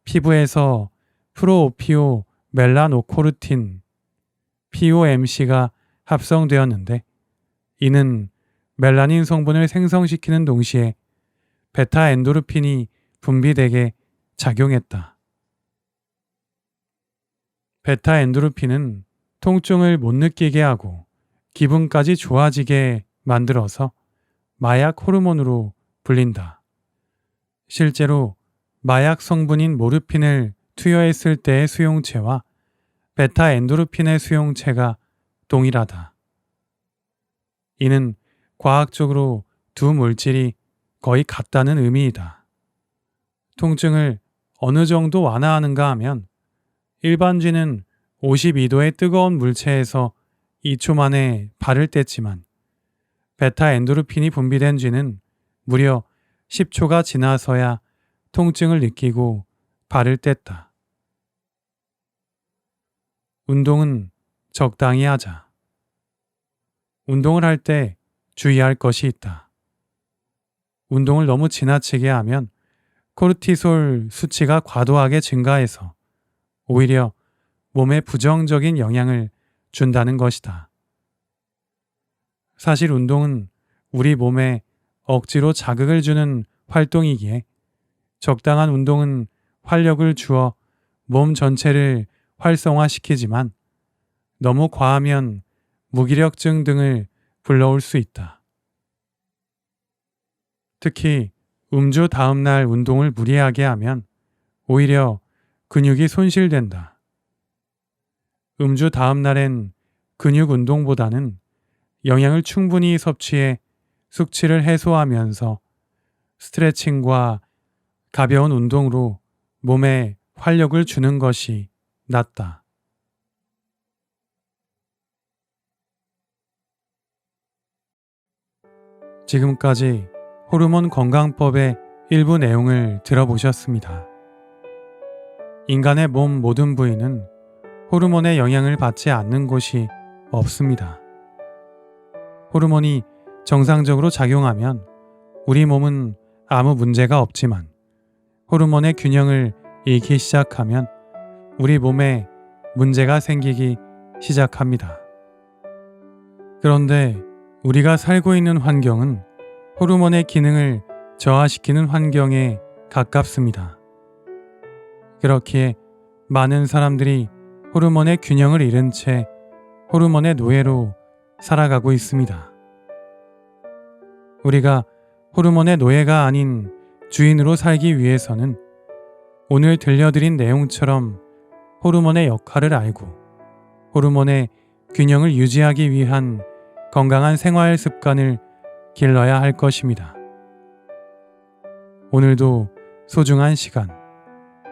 피부에서 프로오피오 멜라노코르틴 POMC가 합성되었는데 이는 멜라닌 성분을 생성시키는 동시에 베타 엔도르핀이 분비되게 작용했다. 베타 엔도르핀은 통증을 못 느끼게 하고 기분까지 좋아지게 만들어서 마약 호르몬으로 불린다. 실제로 마약 성분인 모르핀을 투여했을 때의 수용체와 베타 엔도르핀의 수용체가 동일하다. 이는 과학적으로 두 물질이 거의 같다는 의미이다. 통증을 어느 정도 완화하는가 하면 일반 쥐는 52도의 뜨거운 물체에서 2초 만에 발을 뗐지만 베타 엔도르핀이 분비된 쥐는 무려 10초가 지나서야 통증을 느끼고 발을 뗐다. 운동은 적당히 하자. 운동을 할 때 주의할 것이 있다. 운동을 너무 지나치게 하면 코르티솔 수치가 과도하게 증가해서 오히려 몸에 부정적인 영향을 준다는 것이다. 사실 운동은 우리 몸에 억지로 자극을 주는 활동이기에 적당한 운동은 활력을 주어 몸 전체를 활성화시키지만 너무 과하면 무기력증 등을 불러올 수 있다. 특히 음주 다음 날 운동을 무리하게 하면 오히려 근육이 손실된다. 음주 다음 날엔 근육 운동보다는 영양을 충분히 섭취해 숙취를 해소하면서 스트레칭과 가벼운 운동으로 몸에 활력을 주는 것이 낫다. 지금까지 호르몬 건강법의 일부 내용을 들어보셨습니다. 인간의 몸 모든 부위는 호르몬의 영향을 받지 않는 곳이 없습니다. 호르몬이 정상적으로 작용하면 우리 몸은 아무 문제가 없지만 호르몬의 균형을 잃기 시작하면 우리 몸에 문제가 생기기 시작합니다. 그런데 우리가 살고 있는 환경은 호르몬의 기능을 저하시키는 환경에 가깝습니다. 그렇기에 많은 사람들이 호르몬의 균형을 잃은 채 호르몬의 노예로 살아가고 있습니다. 우리가 호르몬의 노예가 아닌 주인으로 살기 위해서는 오늘 들려드린 내용처럼 호르몬의 역할을 알고 호르몬의 균형을 유지하기 위한 건강한 생활 습관을 길러야 할 것입니다. 오늘도 소중한 시간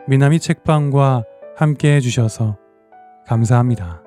미나미 책방과 함께 해주셔서 감사합니다.